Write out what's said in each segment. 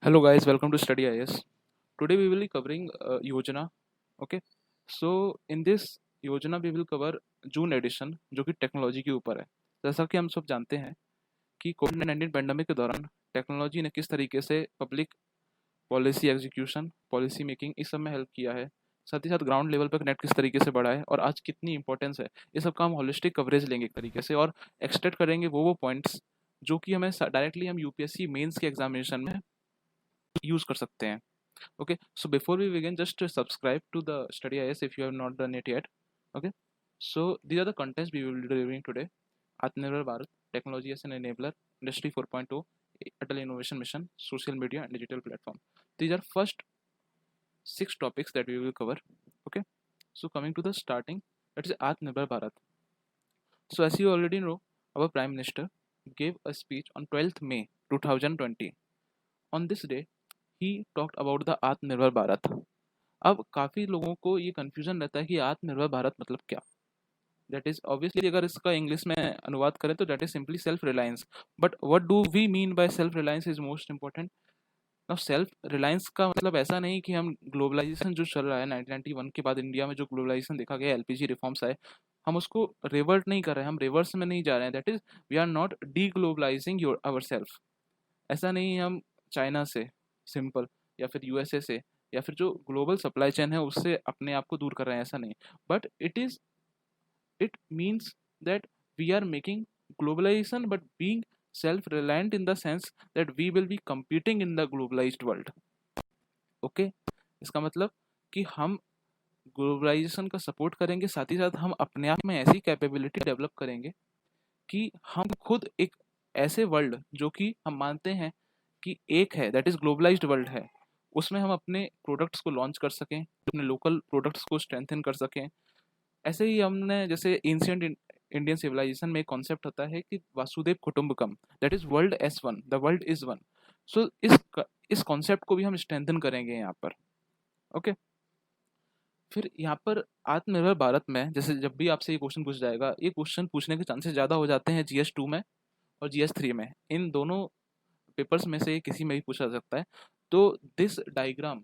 Hello guys, welcome to Study IS. Today we will be covering Yojana. Okay, so in this Yojana we will cover June edition जो कि technology के ऊपर है। जैसा कि हम सब जानते हैं कि कोविड-19 पेंडेमिक के दौरान टेक्नोलॉजी ने किस तरीके से public policy execution, policy making इस सब में हेल्प किया है। साथ ही साथ ग्राउंड लेवल पर कनेक्ट किस तरीके से बढ़ा है और आज कितनी इंपॉर्टेंस है, इस सब का हम होलिस्टिक कवरेज लेंगे एक तरीके से और एक्सट्रैक्ट करेंगे वो पॉइंट्स जो कि हमें डायरेक्टली हम यूपीएससी मेंस के एग्जामिनेशन में यूज कर सकते हैं। Okay, so before we begin, just subscribe to the Study IS if you have not done it yet. Okay, so these are the contents we will be reviewing today. Atmanirbhar Bharat, Technology as an Enabler, Industry 4.0, Atal Innovation Mission, Social Media and Digital Platform. These are first 6 topics that we will cover. Okay, so coming to the starting, that is Atmanirbhar Bharat. So as you already know, our Prime Minister gave a speech on 12th May 2020. On this day, he talked about the आत्मनिर्भर भारत। अब काफ़ी लोगों को ये confusion रहता है कि आत्मनिर्भर भारत मतलब क्या। दैट इज ऑब्वियसली अगर इसका इंग्लिश में अनुवाद करें तो that is simply self reliance, but what do we mean by self reliance is most important. Now self reliance का मतलब ऐसा नहीं कि हम ग्लोबलाइजेशन जो चल रहा है 1991 के बाद इंडिया में जो ग्लोबलाइजेशन देखा गया, एलपीजी रिफॉर्म्स आए, हम उसको रिवर्ट नहीं कर रहे हैं, हम रिवर्स में नहीं जा रहे हैं। That is we are not deglobalising your our self. ऐसा नहीं हम चाइना से सिंपल या फिर यूएसए से या फिर जो ग्लोबल सप्लाई चेन है उससे अपने आप को दूर कर रहे हैं, ऐसा नहीं। But it means that we are making globalisation but being self reliant in the sense that we will be competing in the globalised world. Okay, इसका मतलब कि हम ग्लोबलाइजेशन का सपोर्ट करेंगे, साथ ही साथ हम अपने आप में ऐसी कैपेबिलिटी डेवलप करेंगे कि हम खुद एक ऐसे वर्ल्ड जो कि हम मानते हैं कि एक है, दैट इज ग्लोबलाइज्ड वर्ल्ड है, उसमें हम अपने प्रोडक्ट्स को लॉन्च कर सकें, अपने लोकल प्रोडक्ट्स को स्ट्रेंथन कर सकें। ऐसे ही हमने जैसे एंशियंट इंडियन सिविलाइजेशन में एक कॉन्सेप्ट होता है कि वासुदेव कुटुंबकम, that is world as one, the world is one. So इस कॉन्सेप्ट को भी हम स्ट्रेंथन करेंगे यहाँ पर। ओके, फिर यहाँ पर आत्मनिर्भर भारत में जैसे जब भी आपसे ये क्वेश्चन पूछ जाएगा, ये क्वेश्चन पूछने के चांसेस ज़्यादा हो जाते हैं GS2 में और GS3 में, इन दोनों पेपर्स में से किसी में भी पूछा जा सकता है। तो दिस डायग्राम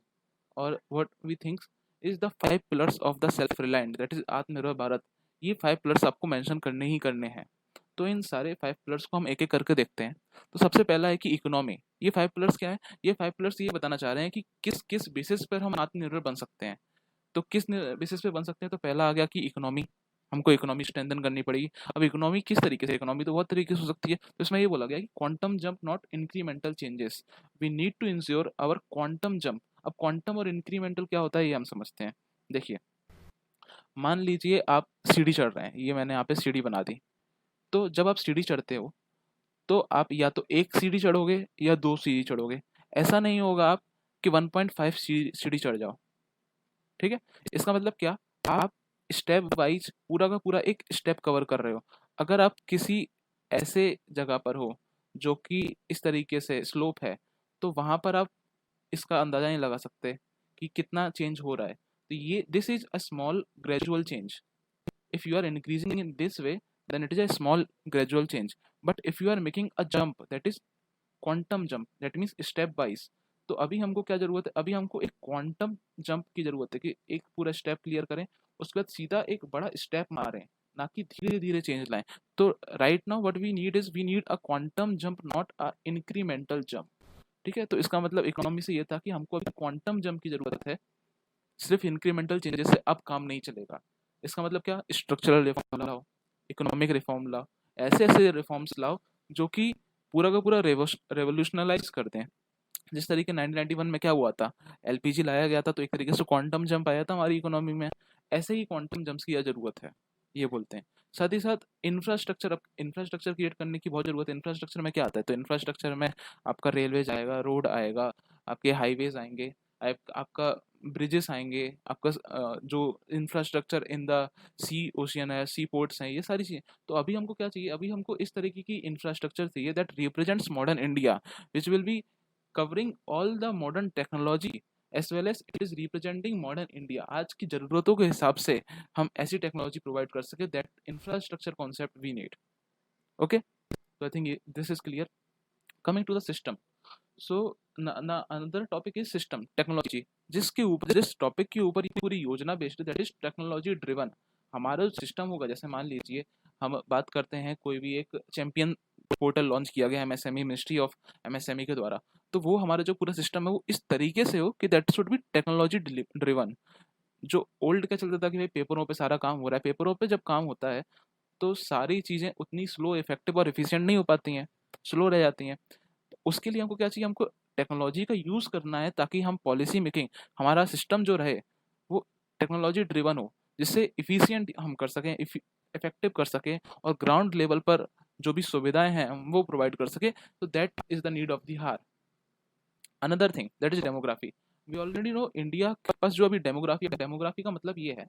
और what we thinks is the 5 pillars of the self reliant, that is Atmanirbhar Bharat. ये 5 पिलर्स आपको मेंशन करने ही करने हैं। तो इन सारे 5 पिलर्स को हम एक एक करके देखते हैं। तो सबसे पहला है कि इकोनॉमी। ये 5 पिलर्स क्या है? ये 5 पिलर्स ये बताना चाह रहे हैं कि किस किस बेसिस पर हम आत्मनिर्भर बन सकते हैं। तो किस बेसिस पे बन सकते हैं? तो पहला आ गया कि इकोनॉमी, हमको इकोनॉमी स्ट्रेंथन करनी पड़ेगी। अब इकोनॉमी किस तरीके से? इकोनॉमी तो बहुत तरीके से हो सकती है। तो इसमें ये बोला गया कि quantum jump not incremental changes, we need to ensure our quantum jump. अब क्वांटम और इंक्रीमेंटल क्या होता है ये हम समझते हैं। देखिए, मान लीजिए आप सीढ़ी चढ़ रहे हैं, ये मैंने यहाँ पे सीढ़ी बना दी। तो जब आप सीढ़ी चढ़ते हो तो आप या तो एक सीढ़ी चढ़ोगे या 2 सीढ़ी चढ़ोगे। ऐसा नहीं होगा आप कि 1.5 सीढ़ी चढ़ जाओ। ठीक है, इसका मतलब क्या? आप स्टेप वाइज पूरा का पूरा एक स्टेप कवर कर रहे हो। अगर आप किसी ऐसे जगह पर हो जो कि इस तरीके से स्लोप है, तो वहां पर आप इसका अंदाजा नहीं लगा सकते कि कितना चेंज हो रहा है। तो ये this is a small gradual change. if you are increasing in this way, then it is a small gradual change. But if you are making a jump, that is quantum jump, that means step wise. तो अभी हमको क्या जरूरत है? अभी हमको एक quantum jump की जरूरत है कि एक पूरा स्टेप क्लियर करें, उसके बाद सीधा एक बड़ा स्टेप मारें, ना कि धीरे धीरे चेंज लाएं। तो right now what we need is we need a quantum jump, not a incremental jump. ठीक है, तो इसका मतलब इकोनॉमी से ये था कि हमको अभी क्वांटम जंप की जरूरत है, सिर्फ इंक्रीमेंटल चेंजेस से अब काम नहीं चलेगा। इसका मतलब क्या? स्ट्रक्चरल रिफॉर्म लाओ, इकोनॉमिक रिफॉर्म लाओ, ऐसे ऐसे रिफॉर्म्स लाओ जो कि पूरा का पूरा रेवोल्यूशनलाइज कर दें। जिस तरीके 1991 में क्या हुआ था, एलपीजी लाया गया था, तो एक तरीके से क्वांटम जंप आया था हमारी इकोनॉमी में। ऐसे ही क्वांटम जंप्स की जरूरत है, ये बोलते हैं। साथ ही साथ इंफ्रास्ट्रक्चर क्रिएट करने की बहुत जरूरत है। इंफ्रास्ट्रक्चर में क्या आता है? तो इंफ्रास्ट्रक्चर में आपका रेलवेज आएगा, रोड आएगा, आपके हाईवेज आएंगे, आपका ब्रिजेस आएंगे, आपका जो infrastructure in the sea ocean है, सी पोर्ट्स हैं, ये सारी चीज़ें। तो अभी हमको क्या चाहिए? अभी हमको इस तरीके की इंफ्रास्ट्रक्चर चाहिए that represents modern India, which will be covering all the modern technology as well as it is representing modern India. आज की जरूरतों के हिसाब से हम ऐसी टेक्नोलॉजी प्रोवाइड कर सके, that infrastructure concept we need. Okay, तो I think this is clear. Coming to the system, so another topic is system technology, जिस टॉपिक के ऊपर ये पूरी योजना based, that is technology driven. हमारा जो सिस्टम होगा, जैसे मान लीजिए हम बात करते हैं कोई भी एक चैंपियन पोर्टल लॉन्च किया गया एमएसएमई, मिनिस्ट्री ऑफ एमएसएमई के द्वारा, तो वो हमारा जो पूरा सिस्टम है वो इस तरीके से हो कि that should be technology driven. जो ओल्ड क्या चलता था कि भाई पेपरों पे सारा काम हो रहा है, पेपरों पे जब काम होता है तो सारी चीज़ें उतनी स्लो, इफेक्टिव और एफिशिएंट नहीं हो पाती हैं, स्लो रह जाती हैं। तो उसके लिए हमको क्या चाहिए, हमको टेक्नोलॉजी का यूज़ करना है ताकि हम पॉलिसी मेकिंग, हमारा सिस्टम जो रहे वो टेक्नोलॉजी ड्रिवन हो, जिससे इफिशिएंट हम कर सकें, इफेक्टिव कर सकें, और ग्राउंड लेवल पर जो भी सुविधाएं हैं हम वो प्रोवाइड कर सके। तो that is the need of the hour. Another thing that is demography. We already know India के पास जो अभी डेमोग्राफी है, डेमोग्राफी का मतलब ये है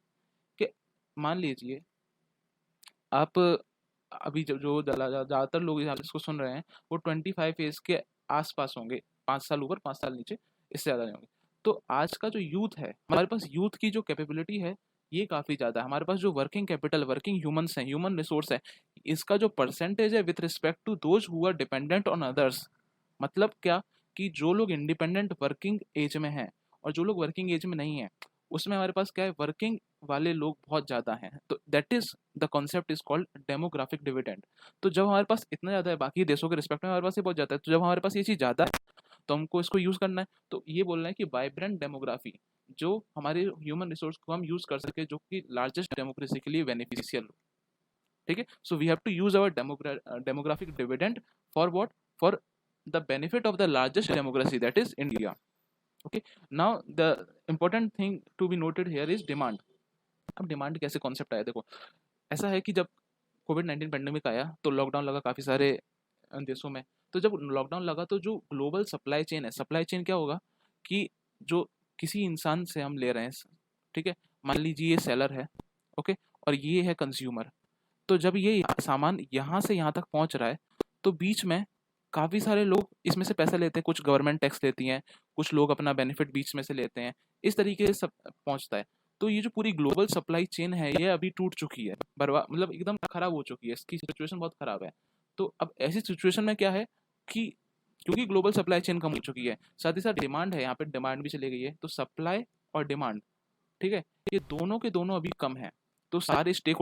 कि मान लीजिए आप अभी जो ज़्यादातर लोग इसको सुन रहे हैं वो 25 एज के आसपास होंगे, 5 साल ऊपर 5 साल नीचे, इससे ज़्यादा नहीं होंगे। तो आज का जो यूथ है, हमारे पास यूथ की जो कैपेबिलिटी है ये काफ़ी ज़्यादा है। हमारे पास जो वर्किंग कैपिटल, वर्किंग ह्यूमंस हैं, ह्यूमन रिसोर्स है, इसका जो परसेंटेज है with respect to those who are dependent on others, मतलब क्या कि जो लोग इंडिपेंडेंट वर्किंग एज में हैं और जो लोग वर्किंग एज में नहीं हैं, उसमें हमारे पास क्या है, वर्किंग वाले लोग बहुत ज़्यादा हैं। तो that is the concept is called demographic dividend. तो जब हमारे पास इतना ज़्यादा है, बाकी देशों के रिस्पेक्ट में हमारे पास ये बहुत ज़्यादा है, तो जब हमारे पास ये चीज़ ज़्यादा है तो हमको इसको यूज़ करना है। तो ये बोल रहे हैं कि वाइब्रेंट डेमोग्राफी, जो हमारे ह्यूमन रिसोर्स को हम यूज़ कर सके, जो कि लार्जेस्ट डेमोक्रेसी के लिए बेनिफिशियल हो। ठीक है, so we have to use our demographic dividend for what, for the benefit of the largest democracy that is India. Okay, now the important thing to be noted here is demand. अब demand कैसे concept आया, देखो ऐसा है कि जब कोविड-19 pandemic आया तो लॉकडाउन लगा काफ़ी सारे देशों में। तो जब लॉकडाउन लगा तो जो ग्लोबल सप्लाई चेन है, सप्लाई चेन क्या होगा कि जो किसी इंसान से हम ले रहे हैं, ठीक है, मान लीजिए ये सेलर है, ओके, और ये है कंज्यूमर। तो जब ये सामान यहाँ से यहाँ तक पहुँच रहा है तो बीच में काफ़ी सारे लोग इसमें से पैसा लेते हैं, कुछ गवर्नमेंट टैक्स लेती हैं, कुछ लोग अपना बेनिफिट बीच में से लेते हैं, इस तरीके से सब पहुँचता है। तो ये जो पूरी ग्लोबल सप्लाई चेन है ये अभी टूट चुकी है, बर्बाद, मतलब एकदम खराब हो चुकी है, इसकी सिचुएशन बहुत खराब है। तो अब ऐसी सिचुएशन में क्या है कि क्योंकि ग्लोबल सप्लाई चेन कम हो चुकी है, साथ ही साथ डिमांड है, यहाँ पे डिमांड भी चली गई है, तो सप्लाई और डिमांड, ठीक है, ये दोनों के दोनों अभी कम है। तो सारे स्टेक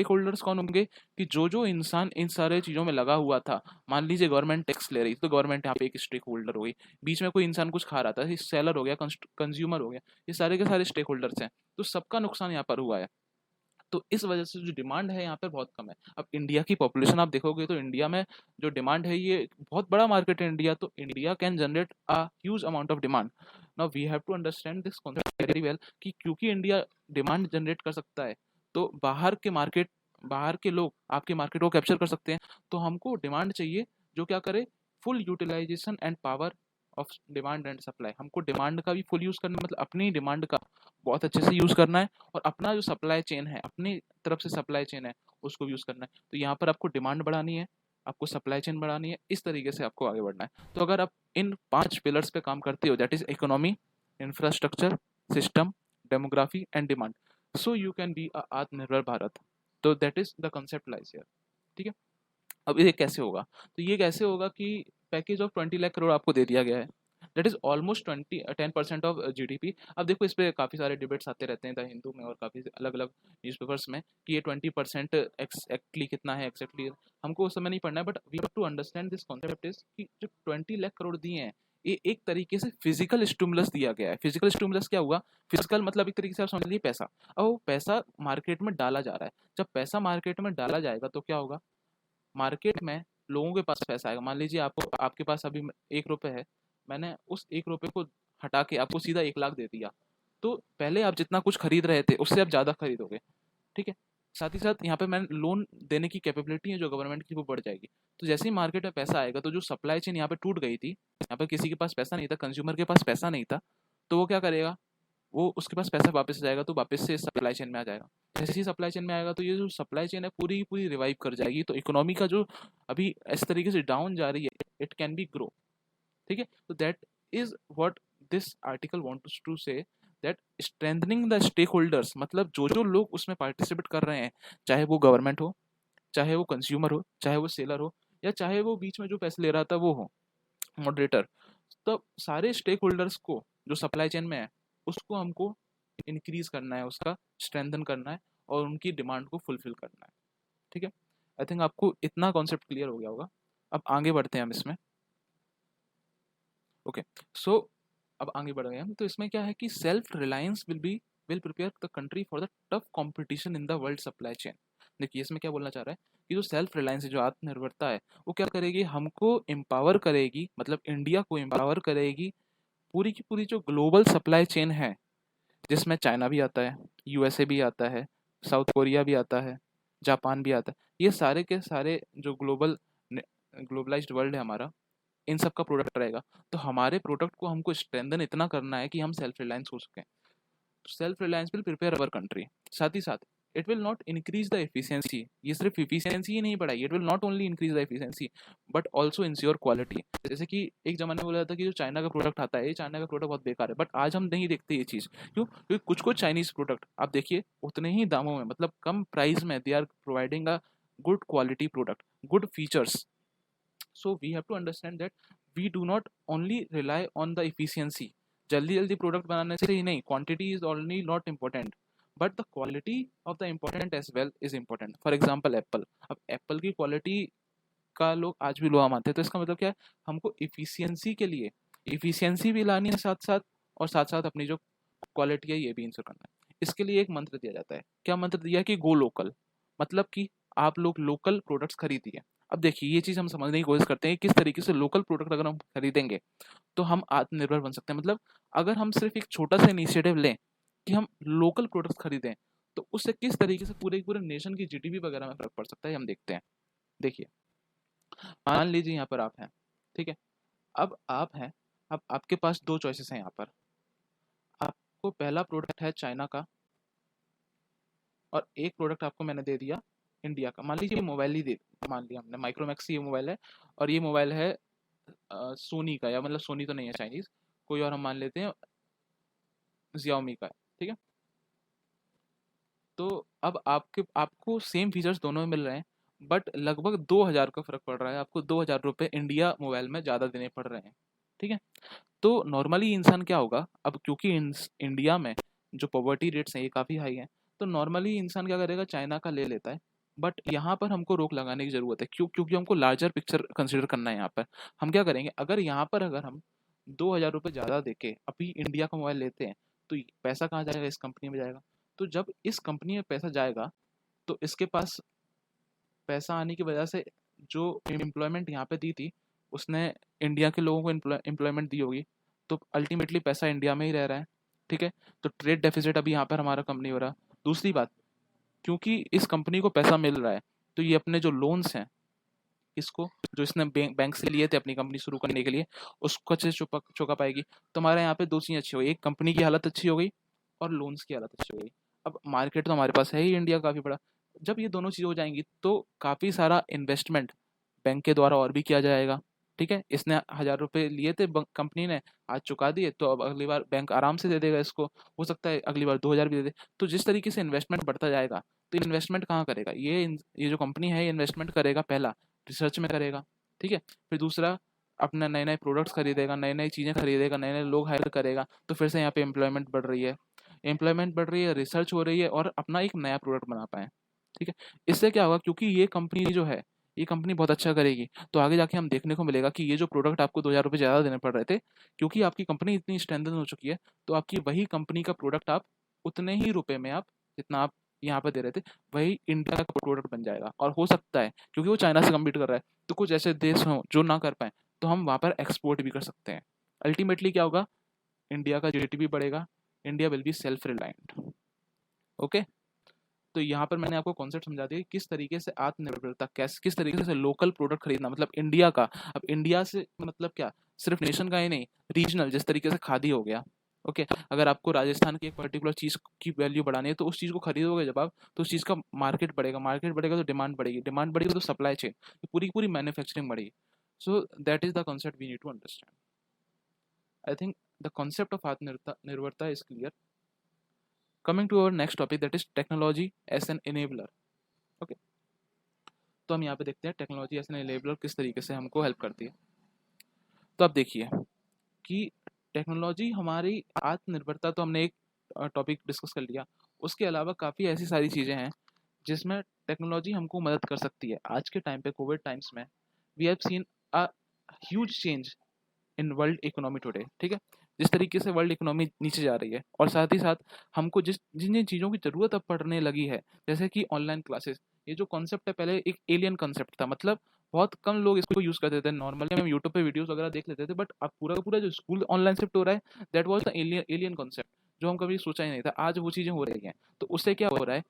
होल्डर्स कौन होंगे कि जो इंसान इन सारे चीज़ों में लगा हुआ था, मान लीजिए गवर्नमेंट टैक्स ले रही तो गवर्नमेंट यहाँ पे एक स्टेक होल्डर हो गई, बीच में कोई इंसान कुछ खा रहा था, सेलर हो गया, कंज्यूमर हो गया, ये सारे के सारे स्टेक होल्डर्स हैं, तो सबका नुकसान यहाँ पर हुआ है। तो इस वजह से जो डिमांड है यहाँ पर बहुत कम है। अब इंडिया की पॉपुलेशन आप देखोगे तो इंडिया में जो डिमांड है ये बहुत बड़ा मार्केट है इंडिया, तो India can generate a huge amount of demand. Now we have to understand this concept very well कि क्योंकि इंडिया डिमांड जनरेट कर सकता है तो बाहर के लोग आपके मार्केट को कैप्चर कर सकते हैं। तो हमको डिमांड चाहिए जो क्या करे, full utilisation and power of demand and supply. हमको डिमांड का भी फुल यूज़ करना, मतलब अपनी डिमांड का बहुत अच्छे से यूज़ करना है, और अपना जो सप्लाई चेन है, अपनी तरफ से सप्लाई चेन है उसको यूज़ करना है। तो यहाँ पर आपको डिमांड बढ़ानी है, आपको सप्लाई चेन बढ़ानी है, इस तरीके से आपको आगे बढ़ना है। तो अगर आप इन 5 पिलर्स पे काम करते हो, that is economy, infrastructure, system, demography and demand, so you can be a आत्मनिर्भर भारत। तो that is the concept lies here. ठीक है, अब ये कैसे होगा, तो ये कैसे होगा कि पैकेज ऑफ 20 लाख करोड़ आपको दे दिया गया है, that is almost 10% of GDP. अब देखो इस पे काफ़ी सारे डिबेट्स आते रहते हैं द हिंदू में और काफ़ी अलग अलग न्यूज़पेपर्स में कि ये 20% एक्जैक्टली कितना है, एक्जैक्टली हमको उस समय नहीं पढ़ना है, but we have to understand this concept is कि जो 20 लाख करोड़ दिए हैं ये एक तरीके से फिजिकल स्टिमुलस दिया गया है। फिजिकल स्टिमुलस क्या हुआ, फिजिकल मतलब एक तरीके से आप समझ लीजिए पैसा। अब वो पैसा मार्केट में डाला जा रहा है, जब पैसा मार्केट में डाला जाएगा तो क्या होगा, मार्केट में लोगों के पास पैसा आएगा। मान लीजिए आपको, आपके पास अभी 1 रुपये है, मैंने उस 1 रुपये को हटा के आपको सीधा 1 लाख दे दिया, तो पहले आप जितना कुछ खरीद रहे थे उससे आप ज़्यादा खरीदोगे। ठीक है, साथ ही साथ यहाँ पे मैंने लोन देने की कैपेबिलिटी है जो गवर्नमेंट की वो बढ़ जाएगी। तो जैसे ही मार्केट में पैसा आएगा तो जो सप्लाई चेन यहाँ पे टूट गई थी, यहाँ पे किसी के पास पैसा नहीं था, कंज्यूमर के पास पैसा नहीं था, तो वो क्या करेगा, वो उसके पास पैसा वापस आ जाएगा, तो वापस से सप्लाई चेन में आ जाएगा। जैसे ही सप्लाई चेन में आएगा तो ये जो सप्लाई चेन है पूरी पूरी रिवाइव कर जाएगी, तो इकोनॉमी का जो अभी इस तरीके से डाउन जा रही है इट कैन बी ग्रो। ठीक है, तो that is what this article wants to say, that strengthening the stakeholders, मतलब जो जो लोग उसमें पार्टिसिपेट कर रहे हैं, चाहे वो गवर्नमेंट हो, चाहे वो कंज्यूमर हो, चाहे वो सेलर हो, या चाहे वो बीच में जो पैसे ले रहा था वो हो, मॉडरेटर, तो सारे स्टेक होल्डर्स को जो सप्लाई चेन में है उसको हमको इंक्रीज करना है, उसका स्ट्रेंथन करना है और उनकी डिमांड को फुलफिल करना है। ठीक है, आई थिंक आपको इतना कॉन्सेप्ट क्लियर हो गया होगा। अब आगे बढ़ते हैं हम इसमें। ओके, सो अब आगे बढ़ गए हम। तो इसमें क्या है कि self reliance will prepare the country for the tough competition in the world supply chain. देखिए इसमें क्या बोलना चाह रहा है कि जो सेल्फ रिलायंस है, जो आत्मनिर्भरता है, वो क्या करेगी, हमको एम्पावर करेगी, मतलब इंडिया को एम्पावर करेगी पूरी की पूरी जो ग्लोबल सप्लाई चेन है, जिसमें चाइना भी आता है, यूएसए भी आता है, साउथ कोरिया भी आता है, जापान भी आता है। ये सारे के सारे जो ग्लोबलाइज्ड वर्ल्ड है हमारा, इन सब का प्रोडक्ट रहेगा। तो हमारे प्रोडक्ट को हमको स्ट्रेंथन इतना करना है कि हम सेल्फ रिलायंस हो सकें। Self reliance will prepare our country. साथ ही साथ it will not increase the efficiency, ये सिर्फ एफिशिएंसी ही नहीं बढ़ाएगी, it will not only increase the efficiency but also ensure quality. जैसे कि एक जमाने में बोला जाता कि जो चाइना का प्रोडक्ट आता है, ये चाइना का प्रोडक्ट बहुत बेकार है, बट आज हम नहीं देखते ये चीज़। क्यों? क्योंकि कुछ कुछ चाइनीज प्रोडक्ट आप देखिए उतने ही दामों में, मतलब कम प्राइस में, they are providing a good quality product, good features. So we have to understand that we do not only rely on the efficiency। जल्दी जल्दी प्रोडक्ट बनाने से ही नहीं, quantity is only not important but the quality of the important as well is important. For example apple, अब apple की quality का लोग आज भी लोहा मानते हैं, तो इसका मतलब क्या है, हमको इफिशियंसी के लिए इफिशियंसी भी लानी है साथ साथ, और साथ साथ अपनी जो क्वालिटी है ये भी इंश्योर करना है। इसके लिए एक मंत्र दिया जाता है। क्या मंत्र दिया कि गो लोकल, मतलब कि आप लोग लोकल प्रोडक्ट्स खरीदिए। अब देखिए ये चीज़ हम समझने की कोशिश करते हैं कि किस तरीके से लोकल प्रोडक्ट अगर हम खरीदेंगे तो हम आत्मनिर्भर बन सकते हैं। मतलब अगर हम सिर्फ एक छोटा सा इनिशिएटिव लें कि हम लोकल प्रोडक्ट्स खरीदें, तो उससे किस तरीके से पूरे पूरे नेशन की जीडीपी वगैरह में फर्क पड़ सकता है, हम देखते हैं। देखिए मान लीजिए यहाँ पर आप हैं, ठीक है, अब आप हैं, अब आपके पास दो चॉइसेस हैं यहाँ पर। आपको पहला प्रोडक्ट है चाइना का और एक प्रोडक्ट आपको मैंने दे दिया इंडिया का। मान लीजिए मोबाइल ही दे, मान लिया हमने माइक्रोमैक्स ये मोबाइल है, और ये मोबाइल है सोनी का, या मतलब सोनी तो नहीं है, चाइनीज कोई और हम मान लेते हैं, जियाओमी का है, ठीक है। तो अब आपको सेम फीचर्स दोनों में मिल रहे हैं, बट लगभग 2,000 का फर्क पड़ रहा है। आपको 2,000 रुपये इंडिया मोबाइल में ज़्यादा देने पड़ रहे हैं, ठीक है। तो नॉर्मली इंसान क्या होगा, अब क्योंकि इंडिया में जो पॉवर्टी रेट्स हैं ये काफ़ी हाई हैं, तो नॉर्मली इंसान क्या करेगा, चाइना का ले लेता है। बट यहाँ पर हमको रोक लगाने की ज़रूरत है, क्योंकि हमको लार्जर पिक्चर कंसिडर करना है यहाँ पर। हम क्या करेंगे, अगर हम 2,000 रुपये ज़्यादा दे के अभी इंडिया का मोबाइल लेते हैं, तो पैसा कहाँ जाएगा, इस कंपनी में जाएगा। तो जब इस कंपनी में पैसा जाएगा, तो इसके पास पैसा आने की वजह से जो एम्प्लॉयमेंट यहाँ पे दी थी, उसने इंडिया के लोगों को एम्प्लॉयमेंट दी होगी, तो अल्टीमेटली पैसा इंडिया में ही रह रहा है, ठीक है। तो ट्रेड डेफिसिट अभी यहाँ पर हमारा कम नहीं हो रहा। दूसरी बात, क्योंकि इस कंपनी को पैसा मिल रहा है, तो ये अपने जो लोन्स हैं, इसको जो इसने बैंक से लिए थे अपनी कंपनी शुरू करने के लिए, उसको अच्छे से चुका पाएगी। तो हमारे यहाँ पे दो चीज़ें अच्छी हो गई, एक कंपनी की हालत अच्छी हो गई और लोन्स की हालत अच्छी हो गई। अब मार्केट तो हमारे पास है ही इंडिया काफ़ी बड़ा। जब ये दोनों चीज़ हो जाएंगी तो काफ़ी सारा इन्वेस्टमेंट बैंक के द्वारा और भी किया जाएगा, ठीक है। इसने 1,000 रुपये लिए थे कंपनी ने, आज चुका दिए, तो अब अगली बार बैंक आराम से दे देगा इसको। हो सकता है अगली बार 2,000 भी दे दे। तो जिस तरीके से इन्वेस्टमेंट बढ़ता जाएगा, तो इन्वेस्टमेंट कहाँ करेगा, ये जो कंपनी है ये इन्वेस्टमेंट करेगा, पहला रिसर्च में करेगा, ठीक है। फिर दूसरा अपना नए नए प्रोडक्ट्स खरीदेगा, नई नई चीज़ें खरीदेगा, नए नए लोग हायर करेगा, तो फिर से यहाँ पे एम्प्लॉयमेंट बढ़ रही है, रिसर्च हो रही है, और अपना एक नया प्रोडक्ट बना पाए, ठीक है। इससे क्या होगा, क्योंकि ये कंपनी जो है, ये कंपनी बहुत अच्छा करेगी, तो आगे जाके हम देखने को मिलेगा कि ये जो प्रोडक्ट आपको 2,000 रुपये ज़्यादा देने पड़ रहे थे, क्योंकि आपकी कंपनी इतनी स्ट्रेंथन हो चुकी है, तो आपकी वही कंपनी का प्रोडक्ट आप उतने ही रुपए में, आप जितना आप यहाँ पे दे रहे थे, वही इंडिया का प्रोडक्ट बन जाएगा। और हो सकता है क्योंकि वो चाइना से कम्पीट कर रहा है, तो कुछ ऐसे देश हों जो ना कर पाए, तो हम वहाँ पर एक्सपोर्ट भी कर सकते हैं। अल्टीमेटली क्या होगा, इंडिया का जीडीपी बढ़ेगा, India will be self reliant. Okay, तो यहाँ पर मैंने आपको कॉन्सेप्ट समझा दिया कि किस तरीके से आत्मनिर्भरता, कैसे किस तरीके से लोकल प्रोडक्ट खरीदना, मतलब इंडिया का। अब इंडिया से मतलब क्या, सिर्फ नेशन का ही नहीं, रीजनल, जिस तरीके से खादी हो गया। ओके, अगर आपको राजस्थान की एक पर्टिकुलर चीज़ की वैल्यू बढ़ानी है, तो उस चीज़ को खरीदोगे जब आप, तो उस चीज़ का मार्केट बढ़ेगा तो डिमांड बढ़ेगी तो सप्लाई चेन, पूरी पूरी मैन्युफैक्चरिंग बढ़ेगी। So that is the concept we need to understand. I think the concept of आत्मनिर्भरता is clear. Coming to our next topic, that is technology as an enabler. Okay, तो हम यहाँ पे देखते हैं टेक्नोलॉजी एज एन एनेबलर किस तरीके से हमको हेल्प करती है। तो आप देखिए, कि टेक्नोलॉजी हमारी आत्मनिर्भरता तो हमने एक टॉपिक डिस्कस कर लिया, उसके अलावा काफ़ी ऐसी सारी चीज़ें हैं जिसमें टेक्नोलॉजी हमको मदद कर सकती है। आज के टाइम पे कोविड टाइम्स में we have seen a huge change in world economy today, ठीक है? जिस तरीके से वर्ल्ड इकोनॉमी नीचे जा रही है और साथ ही साथ हमको जिन जिन चीज़ों की ज़रूरत अब पड़ने लगी है, जैसे कि ऑनलाइन क्लासेस, ये जो कॉन्सेप्ट है पहले एक एलियन कॉन्सेप्ट था, मतलब बहुत कम लोग इसको यूज़ करते थे। नॉर्मली हम यूट्यूब पे वीडियोस वगैरह देख लेते थे, बट अब पूरा का पूरा जो स्कूल ऑनलाइन शिफ्ट हो रहा है, that was the alien concept, जो हम कभी सोचा ही नहीं था। आज वो चीज़ें हो रही हैं, तो उससे क्या हो रहा है,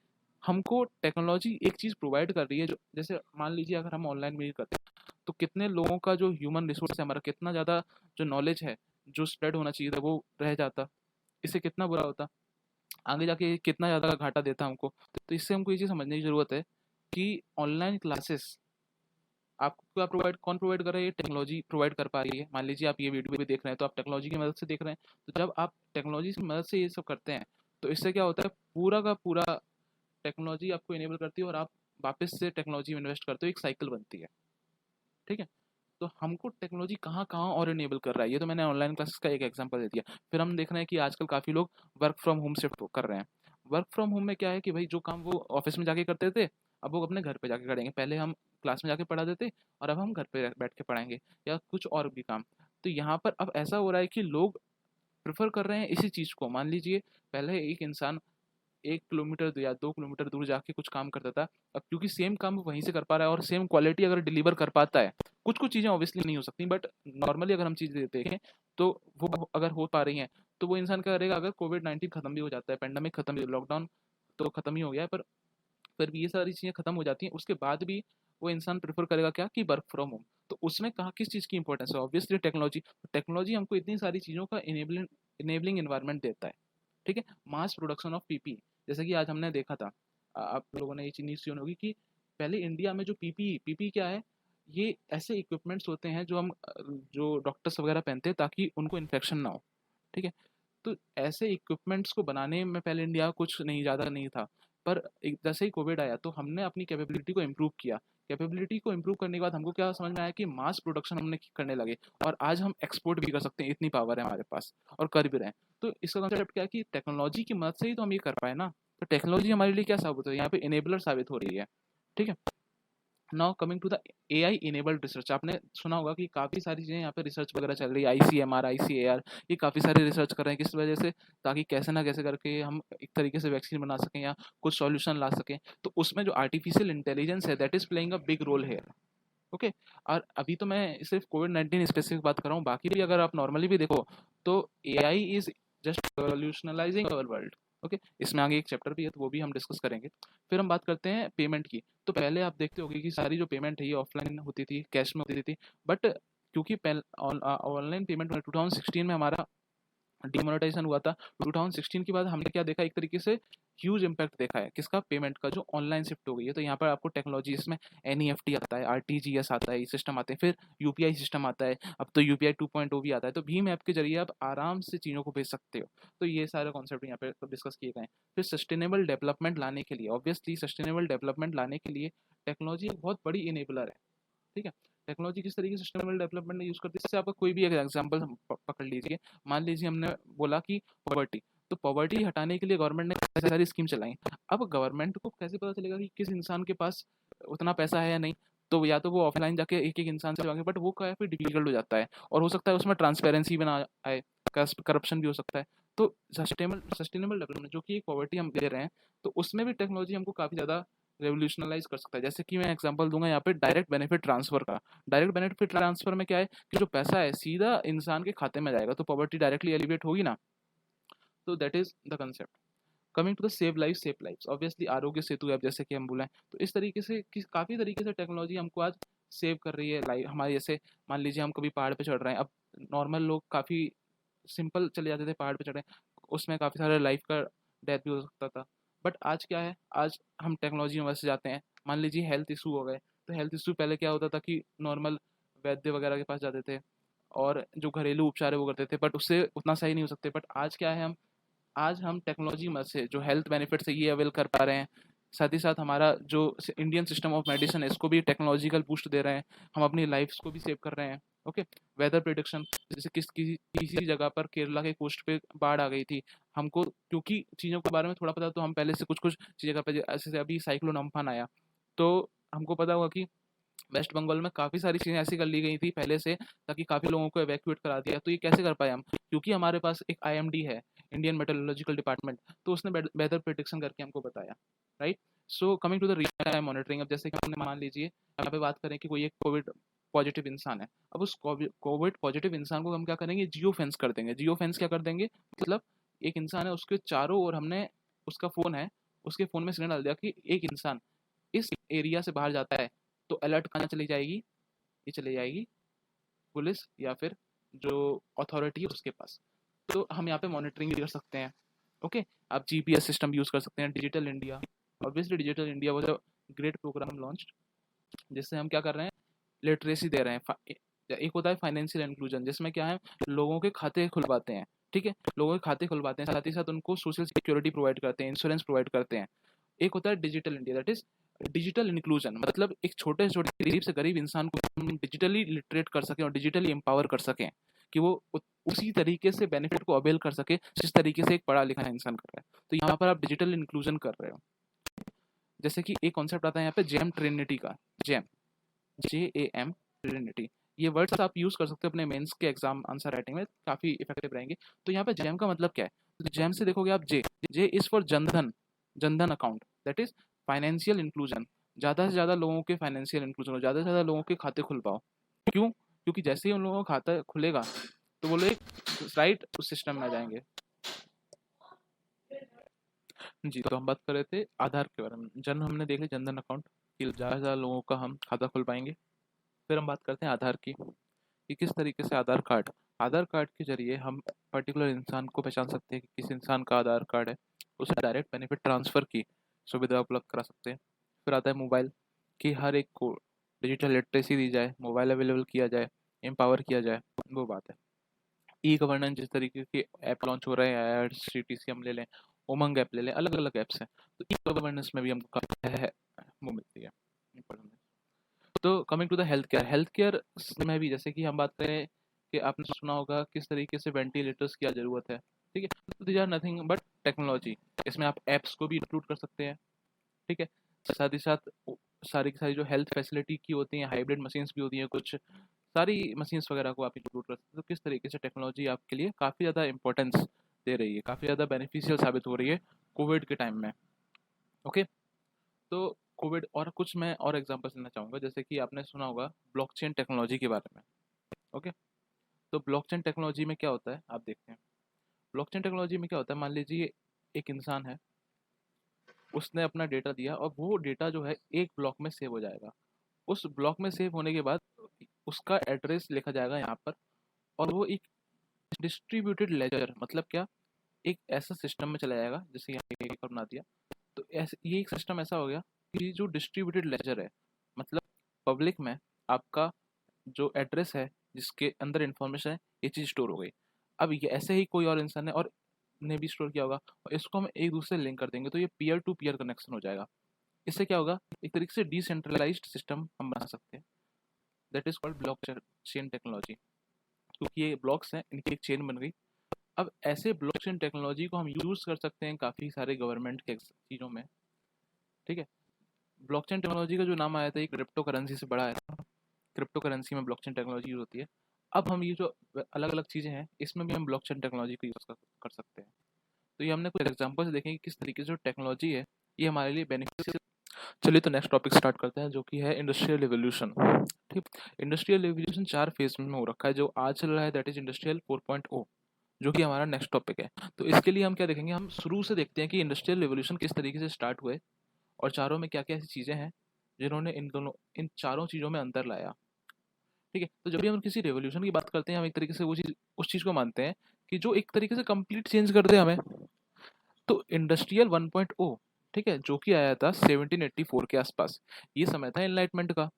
हमको टेक्नोलॉजी एक चीज़ प्रोवाइड कर रही है, जो जैसे मान लीजिए अगर हम ऑनलाइन मीट करते हैं, तो कितने लोगों का जो ह्यूमन रिसोर्स है हमारा, कितना ज़्यादा जो नॉलेज है जो स्प्रेड होना चाहिए था वो रह जाता, इससे कितना बुरा होता, आगे जाके कितना ज़्यादा घाटा देता हमको। तो इससे हमको ये चीज़ समझने की ज़रूरत है कि ऑनलाइन क्लासेस आपको क्या प्रोवाइड कौन प्रोवाइड कर रहा है, ये टेक्नोलॉजी प्रोवाइड कर पा रही है। मान लीजिए आप ये वीडियो भी देख रहे हैं तो आप टेक्नोलॉजी की मदद से देख रहे हैं, तो जब आप टेक्नोलॉजी की मदद से ये सब करते हैं तो इससे क्या होता है, पूरा का पूरा टेक्नोलॉजी आपको इनेबल करती है और आप वापस से टेक्नोलॉजी में इन्वेस्ट करते हो, एक साइकिल बनती है, ठीक है? तो हमको टेक्नोलॉजी कहाँ-कहाँ और इनेबल कर रहा है, ये तो मैंने ऑनलाइन क्लासेस का एक एग्जांपल दे दिया। फिर हम देख रहे हैं कि आजकल काफ़ी लोग वर्क फ्रॉम होम शिफ्ट कर रहे हैं। वर्क फ्रॉम होम में क्या है कि भाई जो काम वो ऑफिस में जाके करते थे, अब वो अपने घर पे जाके करेंगे। पहले हम क्लास में जाके पढ़ाते थे और अब हम घर पे बैठ के पढ़ाएँगे या कुछ और भी काम। तो यहाँ पर अब ऐसा हो रहा है कि लोग प्रेफ़र कर रहे हैं इसी चीज़ को। मान लीजिए पहले एक इंसान 1 किलोमीटर या 2 किलोमीटर दूर जाके कुछ काम करता था। अब क्योंकि सेम काम वो वहीं से कर पा रहा है और सेम क्वालिटी अगर डिलीवर कर पाता है, कुछ-कुछ चीज़ें ऑब्वियसली नहीं हो सकती, बट नॉर्मली अगर हम चीज़ें देखें, तो वो अगर हो पा रही हैं, तो वो इंसान क्या करेगा, अगर कोविड-19 खत्म भी हो जाता है, पैंडेमिक खत्म भी, लॉकडाउन तो खत्म ही हो गया है, पर फिर भी ये सारी चीज़ें खत्म हो जाती हैं, उसके बाद भी वो इंसान प्रेफ़र करेगा क्या, कि वर्क फ्रॉम होम। तो उसमें कहाँ किस चीज़ की इम्पोर्टेंस है? Obviously technology. टेक्नोलॉजी हमको इतनी सारी चीज़ों का इनेबलिंग एनवायरनमेंट देता है। ठीक है? मास प्रोडक्शन ऑफ पीपी, जैसे कि आज हमने देखा था, आप लोगों ने ये चीज़ न्यूज़ सुनी होगी कि पहले इंडिया में जो पीपी क्या है? ये ऐसे इक्विपमेंट्स होते हैं जो जो डॉक्टर्स वगैरह पहनते हैं ताकि उनको इन्फेक्शन ना हो, ठीक है? तो ऐसे इक्विपमेंट्स को बनाने में पहले इंडिया कुछ नहीं, ज़्यादा नहीं था, पर एक जैसे ही कोविड आया तो हमने अपनी कैपेबिलिटी को इम्प्रूव किया। कैपेबिलिटी को इम्प्रूव करने के बाद हमको क्या समझ में आया कि मास प्रोडक्शन हमने करने लगे और आज हम एक्सपोर्ट भी कर सकते हैं, इतनी पावर है हमारे पास और कर भी रहे हैं। तो इसका कॉन्सेप्ट क्या है कि टेक्नोलॉजी की मदद से ही तो हम ये कर पाए ना। तो टेक्नोलॉजी हमारे लिए क्या साबित हो रही है, यहाँ पे इनेबलर साबित हो रही है, ठीक है? Now coming to the AI enabled research, आपने सुना होगा कि काफ़ी सारी चीज़ें यहाँ पे रिसर्च वगैरह चल रही है, आईसीएमआर, आईसीएआर, ये काफ़ी सारे रिसर्च कर रहे हैं किस वजह से, ताकि कैसे ना कैसे करके हम एक तरीके से वैक्सीन बना सकें या कुछ सॉल्यूशन ला सकें। तो उसमें जो आर्टिफिशियल इंटेलिजेंस है that is playing a big role here, okay. और अभी तो मैं सिर्फ कोविड-19 स्पेसिफिक बात कर रहा हूँ, बाकी भी अगर आप नॉर्मली भी देखो तो AI is just revolutionalising our world, okay. इसमें आगे एक चैप्टर भी है तो वो भी हम डिस्कस करेंगे। फिर हम बात करते हैं पेमेंट की। तो पहले आप देखते होंगे कि सारी जो पेमेंट है ये ऑफलाइन होती थी, कैश में होती थी, बट क्योंकि ऑनलाइन पेमेंट 2016 में हमारा डिमोनेटाइजेशन हुआ था, 2016 के बाद हमने क्या देखा, एक तरीके से ह्यूज इम्पैक्ट देखा है किसका, पेमेंट का, जो ऑनलाइन शिफ्ट हो गई है। तो यहाँ पर आपको टेक्नोलॉजी इसमें एनईएफटी आता है, आरटीजीएस आता है, ये सिस्टम आते हैं, फिर यूपीआई सिस्टम आता है, अब तो यूपीआई 2.0 भी आता है। तो भीम ऐप के जरिए आप आराम से चीज़ों को भेज सकते हो। तो ये सारे कॉन्सेप्ट यहाँ पे डिस्कस किए गए हैं। फिर सस्टेनेबल डेवलपमेंट लाने के लिए, ऑब्वियसली सस्टेनेबल डेवलपमेंट लाने के लिए टेक्नोलॉजी एक बहुत बड़ी इनेबलर है, ठीक है? टेक्नोलॉजी किस तरीके से सस्टेनेबल डेवलपमेंट में यूज़ करती है, इससे आपका कोई भी एक एग्जांपल हम पकड़ लीजिए। मान लीजिए हमने बोला कि पॉवर्टी, तो पॉवर्टी हटाने के लिए गवर्नमेंट ने काफ़ी सारी स्कीम चलाई। अब गवर्नमेंट को कैसे पता चलेगा कि किस इंसान के पास उतना पैसा है या नहीं? तो या तो वो ऑफलाइन जाके एक-एक इंसान से माँगे, बट वो काफ़ी डिफिकल्ट हो जाता है और हो सकता है उसमें ट्रांसपेरेंसी भी ना आए, करप्शन भी हो सकता है। तो सस्टेनेबल डेवलपमेंट जो कि पॉवर्टी हम ले रहे हैं, तो उसमें भी टेक्नोलॉजी हमको काफ़ी ज़्यादा रेवोल्यूशनलाइज़ कर सकता है। जैसे कि मैं एग्जांपल दूँगा यहाँ पे डायरेक्ट बेनिफिट ट्रांसफ़र का। डायरेक्ट बेनिफिट ट्रांसफ़र में क्या है कि जो पैसा है सीधा इंसान के खाते में जाएगा, तो पॉवर्टी डायरेक्टली एलिवेट होगी ना। तो that is the concept. Coming to the save lives, obviously Aarogya Setu app जैसे कि हम बोले हैं, तो इस तरीके से काफ़ी तरीके से टेक्नोलॉजी हमको आज सेव कर रही है लाइफ हमारी। जैसे मान लीजिए हम कभी पहाड़ पे चढ़ रहे हैं, अब नॉर्मल लोग काफ़ी सिंपल चले जाते थे, पहाड़ पे चढ़े, उसमें काफ़ी सारे लाइफ का डेथ भी हो सकता था। बट आज क्या है, आज हम टेक्नोलॉजी की मदद से जाते हैं। मान लीजिए हेल्थ इशू हो गए, तो हेल्थ इशू पहले क्या होता था कि नॉर्मल वैद्य वगैरह के पास जाते थे और जो घरेलू उपचार है वो करते थे, बट उससे उतना सही नहीं हो सकते। बट आज क्या है, हम आज हम टेक्नोलॉजी मदद से जो हेल्थ बेनिफिट है ये अवेल कर पा रहे हैं। साथ ही साथ हमारा जो इंडियन सिस्टम ऑफ मेडिसिन है इसको भी टेक्नोलॉजिकल बूस्ट दे रहे हैं, हम अपनी लाइफ्स को भी सेव कर रहे हैं। ओके। वेदर प्रिडिक्शन, जैसे किसी जगह पर केरला के कोस्ट पे बाढ़ आ गई थी, हमको क्योंकि चीज़ों के बारे में थोड़ा पता, तो हम पहले से कुछ कुछ जगह पे ऐसे अभी साइक्लोन अम्फान आया, तो हमको पता होगा कि वेस्ट बंगाल में काफ़ी सारी चीज़ें ऐसी कर ली गई थी पहले से, ताकि काफ़ी लोगों को एवैक्यूएट करा दिया। तो ये कैसे कर पाए हम? क्योंकि हमारे पास एक आईएमडी है, इंडियन मेट्रोलॉजिकल डिपार्टमेंट, तो उसने वेदर प्रिडिक्शन करके हमको बताया, right. So coming to the real time monitoring, अब जैसे कि हमने मान लीजिए यहाँ पे बात करें कि कोई एक कोविड पॉजिटिव इंसान है, अब उस कोविड पॉजिटिव इंसान को हम क्या करेंगे, जियो फेंस कर देंगे। जियो फेंस क्या कर देंगे, मतलब एक इंसान है, उसके चारों ओर हमने, उसका फ़ोन है, उसके फ़ोन में सिग्नल डाल दिया कि एक इंसान इस एरिया से बाहर जाता है, तो अलर्ट कहाँ चली जाएगी, ये चली जाएगी पुलिस या फिर जो अथॉरिटी है उसके पास। तो हम यहाँ पे मॉनिटरिंग भी कर सकते हैं। ओके, आप जीपीएस सिस्टम यूज़ कर सकते हैं। Digital India, obviously digital India was a great programme launch, जिससे हम क्या कर रहे हैं, लिटरेसी दे रहे हैं। एक होता है फाइनेंशियल इंक्लूजन, जिसमें क्या है, लोगों के खाते खुलवाते हैं, ठीक है, लोगों के खाते खुलवाते हैं, साथ ही साथ उनको सोशल सिक्योरिटी प्रोवाइड करते हैं, इंश्योरेंस प्रोवाइड करते हैं। एक होता है digital India, that is digital inclusion, मतलब एक छोटे से छोटे गरीब से गरीब इंसान को हम डिजिटली लिटरेट कर सकें और डिजिटली एम्पावर कर सकें, कि वो उसी तरीके से बेनिफिट को अवेल कर सके जिस तरीके से एक पढ़ा लिखा इंसान कर रहा है। तो यहाँ पर आप डिजिटल इंक्लूजन कर रहे हो। जैसे कि एक कॉन्सेप्ट आता है यहाँ पे जेम ट्रिनिटी का, जेम, JAM ट्रिनिटी, ये वर्ड्स आप यूज़ कर सकते हो अपने मेंस के एग्जाम आंसर राइटिंग में, काफ़ी इफेक्टिव रहेंगे। तो यहाँ पे जेम का मतलब क्या है, तो जेम से देखोगे आप, J is for Jandhan, Jandhan account, that is financial inclusion. ज़्यादा से ज़्यादा लोगों के फाइनेंशियल इंक्लूजन हो, ज़्यादा से ज़्यादा लोगों के खाते खुलवाओ। क्यों? क्योंकि जैसे ही उन लोगों का खाता खुलेगा, तो वो लोग राइट उस सिस्टम में आ जाएंगे। जी, तो हम बात कर रहे थे आधार के बारे में। हमने देख लिया जनधन अकाउंट, कि ज़्यादा से ज़्यादा लोगों का हम खाता खुल पाएंगे। फिर हम बात करते हैं आधार की, कि किस तरीके से आधार कार्ड के जरिए हम पर्टिकुलर इंसान को पहचान सकते हैं कि किस इंसान का आधार कार्ड है, उसे डायरेक्ट बेनिफिट ट्रांसफ़र की सुविधा उपलब्ध करा सकते हैं। फिर आता है मोबाइल, कि हर एक को डिजिटल लिटरेसी दी जाए, मोबाइल अवेलेबल किया जाए, एम्पावर किया जाए, वो बात है। ई गवर्नेंस, जिस तरीके के ऐप लॉन्च हो रहे हैं, IRCTC हम ले लें, उमंग ऐप ले लें, अलग अलग ऐप्स हैं, तो ई गवर्नेंस में भी हमको काफ़ी है वो मिलती है important। तो coming to the health care में भी, जैसे कि हम बात करें कि आपने सुना होगा किस तरीके से वेंटिलेटर्स की ज़रूरत है, ठीक है, तो these are nothing but technology. इसमें आप ऐप्स को भी इंक्लूड कर सकते हैं, ठीक है, साथ ही साथ सारी की सारी जो हेल्थ फैसिलिटी की होती हैं, हाइब्रिड मशीन्स भी होती हैं कुछ, सारी मशीन्स वगैरह को आप इंक्लूड कर सकते हो। तो किस तरीके से टेक्नोलॉजी आपके लिए काफ़ी ज़्यादा इंपॉर्टेंस दे रही है, काफ़ी ज़्यादा बेनिफिशियल साबित हो रही है कोविड के टाइम में। ओके, तो कोविड और कुछ मैं और एग्जांपल्स देना चाहूँगा, जैसे कि आपने सुना होगा ब्लॉकचेन टेक्नोलॉजी के बारे में। ओके, तो ब्लॉकचेन टेक्नोलॉजी में क्या होता है, आप देखते हैं। ब्लॉकचेन टेक्नोलॉजी में क्या होता है, मान लीजिए एक इंसान है, उसने अपना डेटा दिया, और वो डेटा जो है एक ब्लॉक में सेव हो जाएगा। उस ब्लॉक में सेव होने के बाद उसका एड्रेस लिखा जाएगा यहाँ पर, और वो एक डिस्ट्रीब्यूटेड लेजर, मतलब क्या, एक ऐसा सिस्टम में चला जाएगा, जैसे यहाँ एक और बना दिया, तो ऐसे ये एक सिस्टम ऐसा हो गया कि जो डिस्ट्रीब्यूटेड लेजर है, मतलब पब्लिक में आपका जो एड्रेस है, जिसके अंदर इंफॉर्मेशन है, ये चीज़ स्टोर हो गई। अब ये ऐसे ही कोई और इंसान है और ने भी स्टोर किया होगा, और इसको हम एक दूसरे से लिंक कर देंगे, तो ये पीयर टू पीयर कनेक्शन हो जाएगा। इससे क्या होगा, एक तरीके से डिसेंट्रलाइज्ड सिस्टम हम बना सकते हैं, that is called block chain technology. क्योंकि ये ब्लॉक्स हैं, इनकी एक चेन बन गई। अब ऐसे ब्लॉकचेन टेक्नोलॉजी को हम यूज़ कर सकते हैं काफ़ी सारे गवर्नमेंट के चीज़ों में, ठीक है। ब्लॉकचेन टेक्नोलॉजी का जो नाम आया था, ये क्रिप्टो करेंसी से बड़ा है। क्रिप्टो करेंसी में ब्लॉकचेन टेक्नोलॉजी यूज़ होती है। अब हम ये जो अलग अलग चीज़ें हैं, इसमें भी हम ब्लॉकचेन टेक्नोलॉजी को यूज़ कर सकते हैं। तो ये हमने कुछ एग्जाम्पल से देखें कि किस तरीके से जो टेक्नोलॉजी है, ये हमारे लिए बेनिफिशियल। चलिए, तो नेक्स्ट टॉपिक स्टार्ट करते हैं, जो कि है इंडस्ट्रियल रिवोल्यूशन। ठीक, इंडस्ट्रियल रिवोल्यूशन 4 फेज में हो रखा है। जो आज चल रहा है, दैट इज इंडस्ट्रियल 4.0, जो कि हमारा नेक्स्ट टॉपिक है। तो इसके लिए हम क्या देखेंगे, हम शुरू से देखते हैं कि इंडस्ट्रियल रिवोल्यूशन किस तरीके से स्टार्ट हुए, और चारों में क्या क्या ऐसी चीज़ें हैं जिन्होंने इन चारों चीज़ों में अंतर लाया। ठीक है, तो जब भी हम किसी रेवोल्यूशन की बात करते हैं, हम एक तरीके से वो चीज़, उस चीज़ को मानते हैं कि जो एक तरीके से कंप्लीट चेंज कर दे हमें। तो इंडस्ट्रियल 1.0, ठीक है, जो कि आया था 1784 के आसपास, ये समय था इनलाइटमेंट का।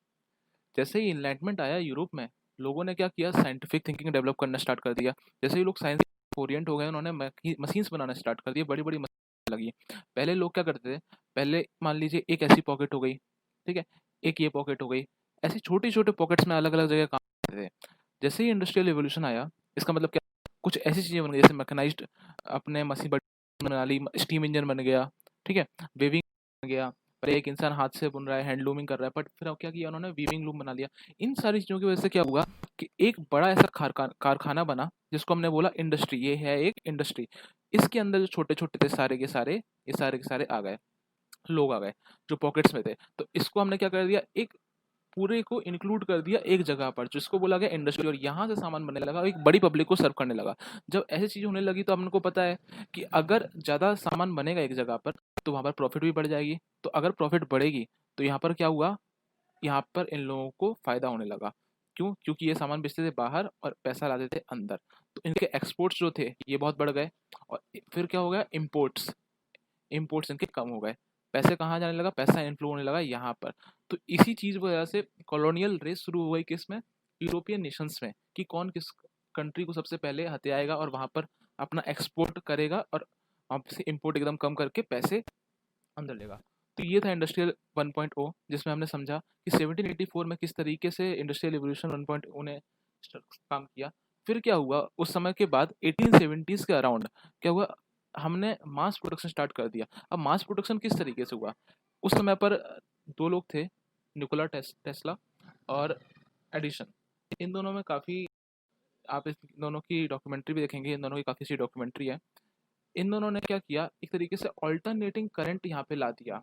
जैसे ही इनलाइटमेंट आया यूरोप में, लोगों ने क्या किया, साइंटिफिक थिंकिंग डेवलप करना स्टार्ट कर दिया। जैसे ही लोग साइंस ओरिएंट हो गए, उन्होंने मशीन्स बनाना स्टार्ट कर दिए, बड़ी बड़ी मशीन लगी। पहले लोग क्या करते थे, पहले मान लीजिए एक ऐसी पॉकेट हो गई, ठीक है, एक ये पॉकेट हो गई, ऐसी छोटी छोटे पॉकेट्स में अलग अलग जगह काम करते थे। जैसे ही इंडस्ट्रियल रिवॉल्यूशन आया, इसका मतलब क्या, कुछ ऐसी चीज़ें बन गई जैसे मैकेनाइज्ड, अपने मशीन बना ली, स्टीम इंजन बन गया, ठीक है, वेविंग बन गया। पहले एक इंसान हाथ से बुन रहा है, हैंडलूमिंग कर रहा है, बट फिर अब क्या किया उन्होंने, वीविंग लूम बना लिया। इन सारी चीज़ों की वजह से क्या हुआ कि एक बड़ा ऐसा कारखाना बना, जिसको हमने बोला इंडस्ट्री, ये है एक इंडस्ट्री। इसके अंदर जो छोटे छोटे थे सारे के सारे, ये सारे के सारे आ गए, लोग आ गए जो पॉकेट्स में थे। तो इसको हमने क्या कर दिया, एक पूरे को इंक्लूड कर दिया एक जगह पर, जिसको बोला गया इंडस्ट्री, और यहाँ से सामान बनने लगा, एक बड़ी पब्लिक को सर्व करने लगा। जब ऐसी चीज़ होने लगी तो हमको पता है कि अगर ज़्यादा सामान बनेगा एक जगह पर, तो वहाँ पर प्रॉफिट भी बढ़ जाएगी। तो अगर प्रॉफिट बढ़ेगी तो यहाँ पर क्या हुआ, यहाँ पर इन लोगों को फ़ायदा होने लगा। क्यों? क्योंकि ये सामान बेचते थे बाहर और पैसा लाते थे अंदर। तो इनके एक्सपोर्ट्स जो थे ये बहुत बढ़ गए, और फिर क्या हो गया, इम्पोर्ट्स, इम्पोर्ट्स इनके कम हो गए। पैसे कहाँ जाने लगा, पैसा इन्फ्लो होने लगा यहाँ पर। तो इसी चीज़ की वजह से कॉलोनियल रेस शुरू हो गई, किस में, यूरोपियन नेशंस में, कि कौन किस कंट्री को सबसे पहले हथियाएगा और वहाँ पर अपना एक्सपोर्ट करेगा, और वहाँ से इम्पोर्ट एकदम कम करके पैसे अंदर लेगा। तो ये था इंडस्ट्रियल 1.0, जिसमें हमने समझा कि 1784 में किस तरीके से इंडस्ट्रियल रिवॉल्यूशन 1.0 ने काम किया। फिर क्या हुआ, उस समय के बाद 1870s के अराउंड क्या हुआ, हमने मास प्रोडक्शन स्टार्ट कर दिया। अब मास प्रोडक्शन किस तरीके से हुआ, उस समय पर दो लोग थे, निकोला टेस्ला और एडिशन। इन दोनों में काफ़ी, आप इस दोनों की डॉक्यूमेंट्री भी देखेंगे, इन दोनों की काफ़ी सी डॉक्यूमेंट्री है। इन दोनों ने क्या किया, एक तरीके से ऑल्टरनेटिंग करंट यहाँ पे ला दिया।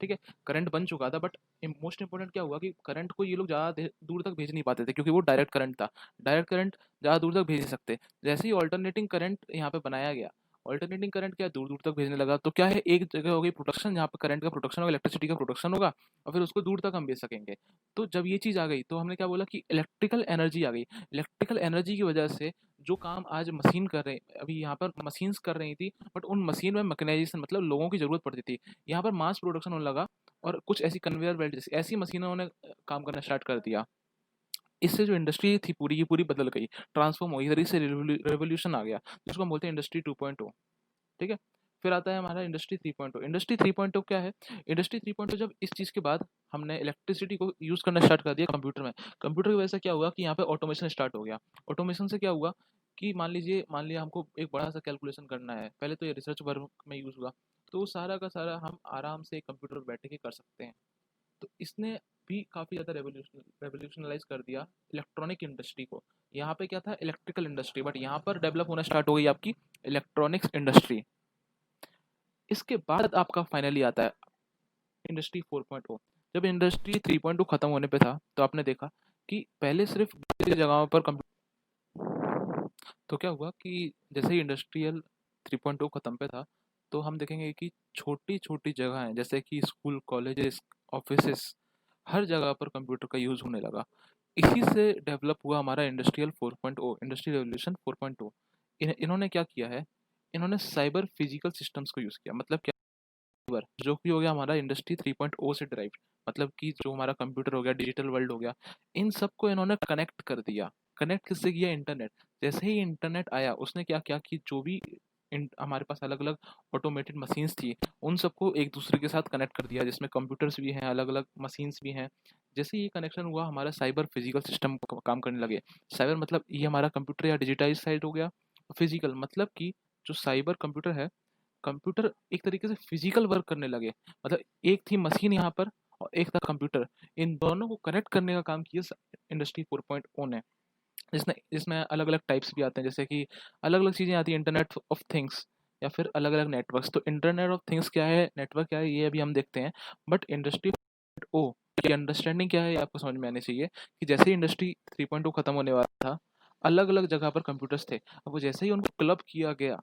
ठीक है, करंट बन चुका था, बट मोस्ट इंपॉर्टेंट क्या हुआ कि करंट को ये लोग ज़्यादा दूर तक भेज नहीं पाते थे, क्योंकि वो डायरेक्ट करंट था। डायरेक्ट करंट ज़्यादा दूर तक भेज नहीं सकते। जैसे ही ऑल्टरनेटिंग करंट यहाँ पे बनाया गया, ऑल्टरनेटिंग करंट क्या दूर दूर तक भेजने लगा, तो क्या है, एक जगह हो गई प्रोडक्शन, जहाँ पे करंट का प्रोडक्शन होगा, इलेक्ट्रिसिटी का प्रोडक्शन होगा, और फिर उसको दूर तक हम भेज सकेंगे। तो जब ये चीज़ आ गई तो हमने क्या बोला कि इलेक्ट्रिकल एनर्जी आ गई। इलेक्ट्रिकल एनर्जी की वजह से जो काम आज मशीन कर रहे, अभी यहाँ पर मशीन्स कर रही थी, बट उन मशीन में मैकेनाइजेशन, मतलब लोगों की ज़रूरत पड़ती थी। यहाँ पर मास प्रोडक्शन होने लगा, और कुछ ऐसी कन्वेयर बेल्ट जैसी ऐसी मशीनों ने काम करना स्टार्ट कर दिया। इससे जो इंडस्ट्री थी पूरी की पूरी बदल गई, ट्रांसफॉर्म हो गई, तरीके से रेवोल्यूशन आ गया, जिसको हम बोलते हैं इंडस्ट्री 2.0। ठीक है, फिर आता है हमारा इंडस्ट्री 3.0। इंडस्ट्री 3.0 क्या है, इंडस्ट्री 3.0 जब इस चीज़ के बाद हमने इलेक्ट्रिसिटी को यूज़ करना स्टार्ट कर दिया कंप्यूटर में। कंप्यूटर की वजह से क्या हुआ कि यहाँ पे ऑटोमेशन स्टार्ट हो गया। ऑटोमेशन से क्या हुआ कि मान लिया हमको एक बड़ा सा कैलकुलेशन करना है, पहले तो ये रिसर्च वर्क में यूज़ हुआ, तो वो सारा का सारा हम आराम से कंप्यूटर पर बैठ के कर सकते हैं। तो इसने भी काफ़ी ज़्यादा रेवोल्यूशनलाइज कर दिया इलेक्ट्रॉनिक इंडस्ट्री को। यहाँ पे क्या था, इलेक्ट्रिकल इंडस्ट्री, बट यहाँ पर डेवलप होना स्टार्ट हो गई आपकी इलेक्ट्रॉनिक्स इंडस्ट्री। इसके बाद आपका फाइनली आता है इंडस्ट्री 4.0। जब इंडस्ट्री 3.0 खत्म होने पे था, तो आपने देखा कि पहले सिर्फ जगहों पर तो क्या हुआ कि जैसे ही इंडस्ट्रियल 3.0 खत्म पे था, तो हम देखेंगे कि छोटी छोटी जगह हैं, जैसे कि स्कूल, कॉलेजेस, ऑफिसेस, हर जगह पर कंप्यूटर का यूज़ होने लगा। इसी से डेवलप हुआ हमारा इंडस्ट्रियल 4.0, इंडस्ट्री रेवोल्यूशन 4.0। इन्होंने क्या किया है, इन्होंने साइबर फिजिकल सिस्टम्स को यूज़ किया। मतलब क्या, साइबर जो कि हो गया हमारा इंडस्ट्री 3.0 से ड्राइव, मतलब कि जो हमारा कंप्यूटर हो गया, डिजिटल वर्ल्ड हो गया, इन सबको इन्होंने कनेक्ट कर दिया। कनेक्ट किससे किया, इंटरनेट। जैसे ही इंटरनेट आया, उसने क्या किया कि जो भी हमारे पास अलग अलग ऑटोमेटेड मशीन्स थी, उन सबको एक दूसरे के साथ कनेक्ट कर दिया, जिसमें कंप्यूटर्स भी हैं, अलग अलग मशीन्स भी हैं। जैसे ये कनेक्शन हुआ, हमारा साइबर फिजिकल सिस्टम काम करने लगे। साइबर मतलब ये हमारा कंप्यूटर या डिजिटाइज साइड हो गया। फिजिकल मतलब कि जो साइबर कंप्यूटर है, कंप्यूटर एक तरीके से फिजिकल वर्क करने लगे। मतलब एक थी मशीन यहाँ पर और एक था कंप्यूटर, इन दोनों को कनेक्ट करने का काम किया इंडस्ट्री 4.0 ने। जिसमें जिसमें अलग अलग टाइप्स भी आते हैं, जैसे कि अलग अलग चीज़ें आती हैं, इंटरनेट ऑफ थिंग्स या फिर अलग अलग नेटवर्क्स। तो इंटरनेट ऑफ थिंग्स क्या है, नेटवर्क क्या है, ये अभी हम देखते हैं। बट इंडस्ट्री ओ की अंडरस्टैंडिंग क्या है, ये आपको समझ में आनी चाहिए कि जैसे ही इंडस्ट्री 3.0 खत्म होने वाला था, अलग अलग जगह पर कंप्यूटर्स थे। अब वो जैसे ही उनको क्लब किया गया,